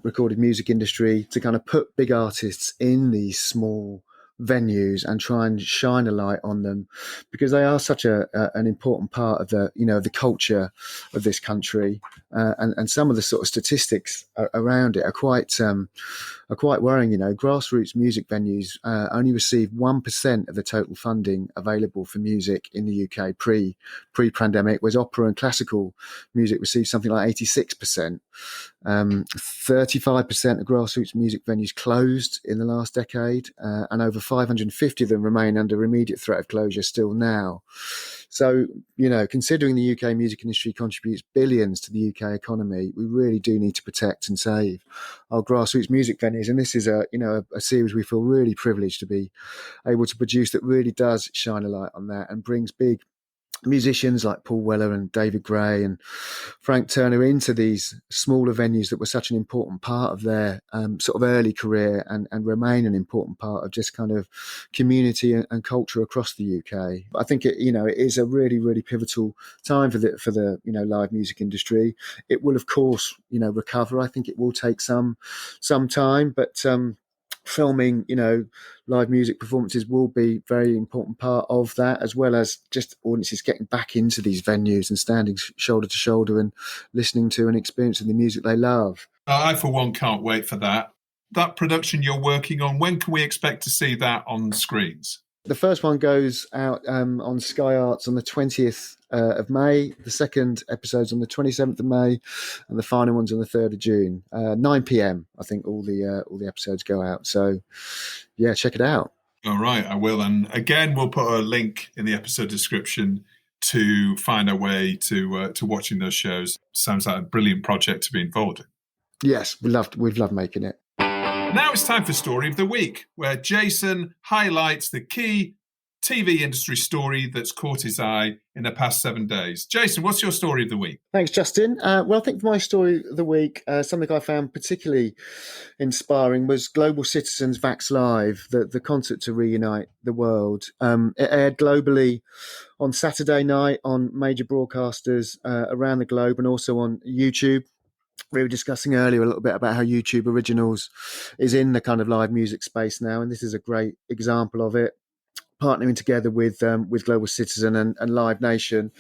recorded music industry to kind of put big artists in these small venues and try and shine a light on them, because they are such an important part of the culture of this country, and some of the sort of statistics around it are quite worrying. Grassroots music venues only receive 1% of the total funding available for music in the UK pre-pandemic, whereas opera and classical music received something like 86%. 35% of grassroots music venues closed in the last decade, and over 550 of them remain under immediate threat of closure still now. So, considering the UK music industry contributes billions to the UK economy, we really do need to protect and save our grassroots music venues. And this is a series we feel really privileged to be able to produce that really does shine a light on that and brings big musicians like Paul Weller and David Gray and Frank Turner into these smaller venues that were such an important part of their sort of early career and remain an important part of just kind of community and culture across the UK. I think it is a really, really pivotal time for the live music industry. It will, of course, recover. I think it will take some time, but filming, live music performances will be a very important part of that, as well as just audiences getting back into these venues and standing shoulder to shoulder and listening to and experiencing the music they love. I, for one, can't wait for that. That production you're working on, when can we expect to see that on screens? The first one goes out on Sky Arts on the 20th of May. The second episode's on the 27th of May, and the final one's on the 3rd of June. 9 p.m. I think all the episodes go out. So, yeah, check it out. All right, I will. And again, we'll put a link in the episode description to find a way to watching those shows. Sounds like a brilliant project to be involved in. Yes, we've loved making it. Now it's time for Story of the Week, where Jason highlights the key TV industry story that's caught his eye in the past 7 days. Jason, what's your Story of the Week? Thanks, Justin. Well, I think for my Story of the Week, something I found particularly inspiring was Global Citizens Vax Live, the concert to reunite the world. It aired globally on Saturday night on major broadcasters around the globe and also on YouTube. We were discussing earlier a little bit about how YouTube Originals is in the kind of live music space now, and this is a great example of it. Partnering together with Global Citizen and Live Nation,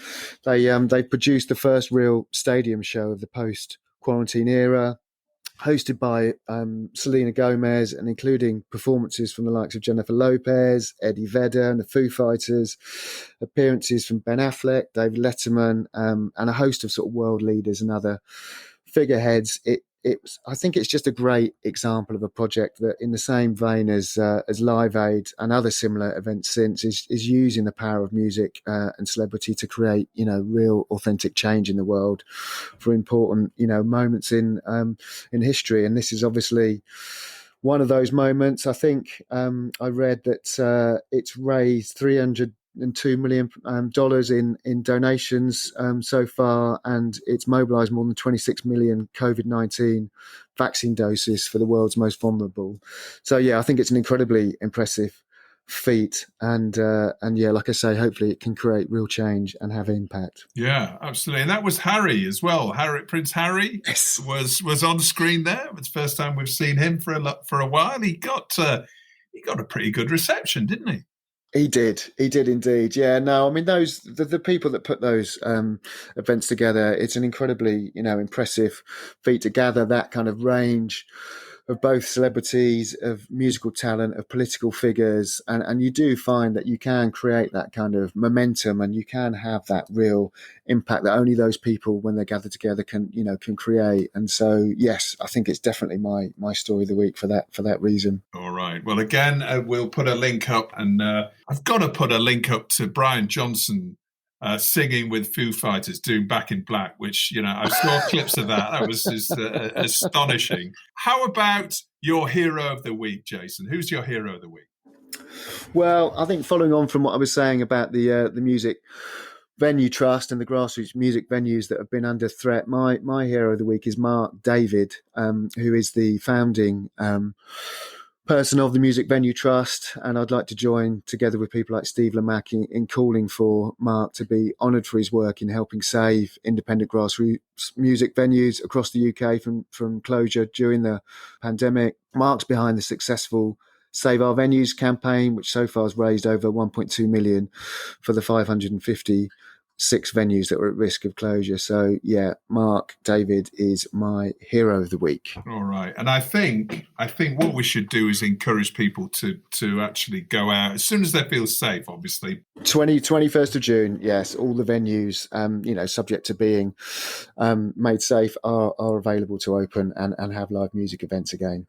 they produced the first real stadium show of the post-quarantine era, hosted by Selena Gomez and including performances from the likes of Jennifer Lopez, Eddie Vedder and the Foo Fighters, appearances from Ben Affleck, David Letterman, and a host of sort of world leaders and other figureheads. I think it's just a great example of a project that, in the same vein as Live Aid and other similar events since, is using the power of music and celebrity to create, real authentic change in the world for important, moments in history. And this is obviously one of those moments. I think I read that it's raised $302 million in donations so far, and it's mobilised more than 26 million COVID-19 vaccine doses for the world's most vulnerable. So yeah, I think it's an incredibly impressive feat, and yeah, like I say, hopefully it can create real change and have impact. Yeah, absolutely. And that was Harry as well. Prince Harry, yes, was on screen there. It's the first time we've seen him for a while. He got a pretty good reception, didn't he? He did indeed. Yeah, no, I mean, the people that put those events together, it's an incredibly, impressive feat to gather that kind of range of both celebrities, of musical talent, of political figures. And you do find that you can create that kind of momentum and you can have that real impact that only those people, when they gather together, can create. And so, yes, I think it's definitely my story of the week for that reason. All right. Well, again, we'll put a link up, and I've got to put a link up to Brian Johnson singing with Foo Fighters, doing Back in Black, which, I saw clips of that. That was just astonishing. How about your hero of the week, Jason? Who's your hero of the week? Well, I think following on from what I was saying about the Music Venue Trust and the grassroots music venues that have been under threat, my hero of the week is Mark David, who is the founding person of the Music Venue Trust, and I'd like to join together with people like Steve Lamack in calling for Mark to be honoured for his work in helping save independent grassroots music venues across the UK from closure during the pandemic. Mark's behind the successful Save Our Venues campaign, which so far has raised over 1.2 million for the 556 venues that were at risk of closure. So yeah, Mark David is my hero of the week. All right. And I think what we should do is encourage people to actually go out as soon as they feel safe, obviously. 21st of June, yes, all the venues, subject to being made safe, are available to open and have live music events again.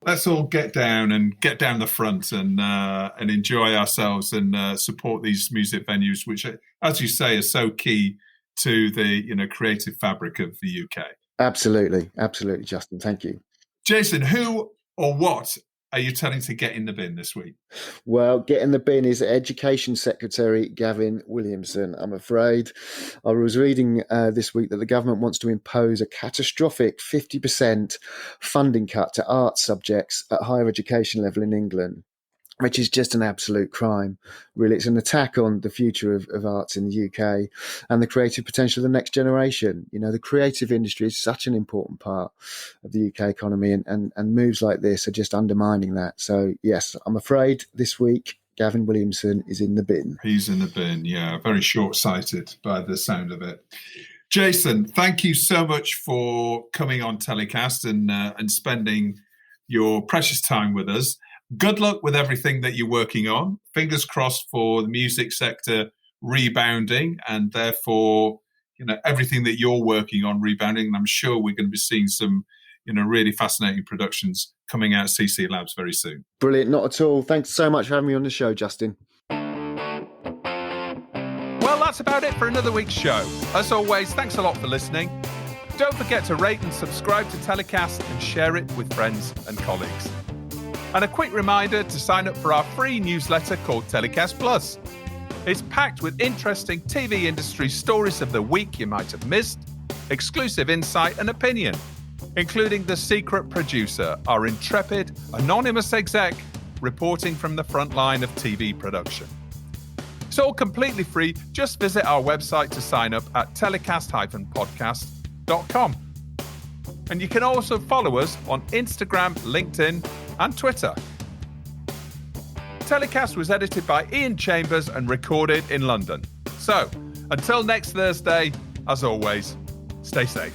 Let's all get down the front and enjoy ourselves and support these music venues, which, as you say, are so key to the creative fabric of the UK. Absolutely, Justin. Thank you, Jason. Who or what are you telling to get in the bin this week? Well, get in the bin is Education Secretary Gavin Williamson, I'm afraid. I was reading this week that the government wants to impose a catastrophic 50% funding cut to arts subjects at higher education level in England. which is just an absolute crime, really. It's an attack on the future of arts in the UK and the creative potential of the next generation. You know, the creative industry is such an important part of the UK economy, and moves like this are just undermining that. So, yes, I'm afraid this week, Gavin Williamson is in the bin. He's in the bin, yeah. Very short-sighted by the sound of it. Jason, thank you so much for coming on TellyCast and spending your precious time with us. Good luck with everything that you're working on. Fingers crossed for the music sector rebounding, and therefore, you know, everything that you're working on rebounding. And I'm sure we're going to be seeing some, you know, really fascinating productions coming out of CC Labs very soon. Brilliant. Not at all. Thanks so much for having me on the show, Justin. Well, that's about it for another week's show. As always, thanks a lot for listening. Don't forget to rate and subscribe to TellyCast and share it with friends and colleagues. And a quick reminder to sign up for our free newsletter called TellyCast Plus. It's packed with interesting TV industry stories of the week you might have missed, exclusive insight and opinion, including the secret producer, our intrepid, anonymous exec, reporting from the front line of TV production. It's all completely free. Just visit our website to sign up at telecast-podcast.com. And you can also follow us on Instagram, LinkedIn, and Twitter. TellyCast was edited by Ian Chambers and recorded in London. So, until next Thursday, as always, stay safe.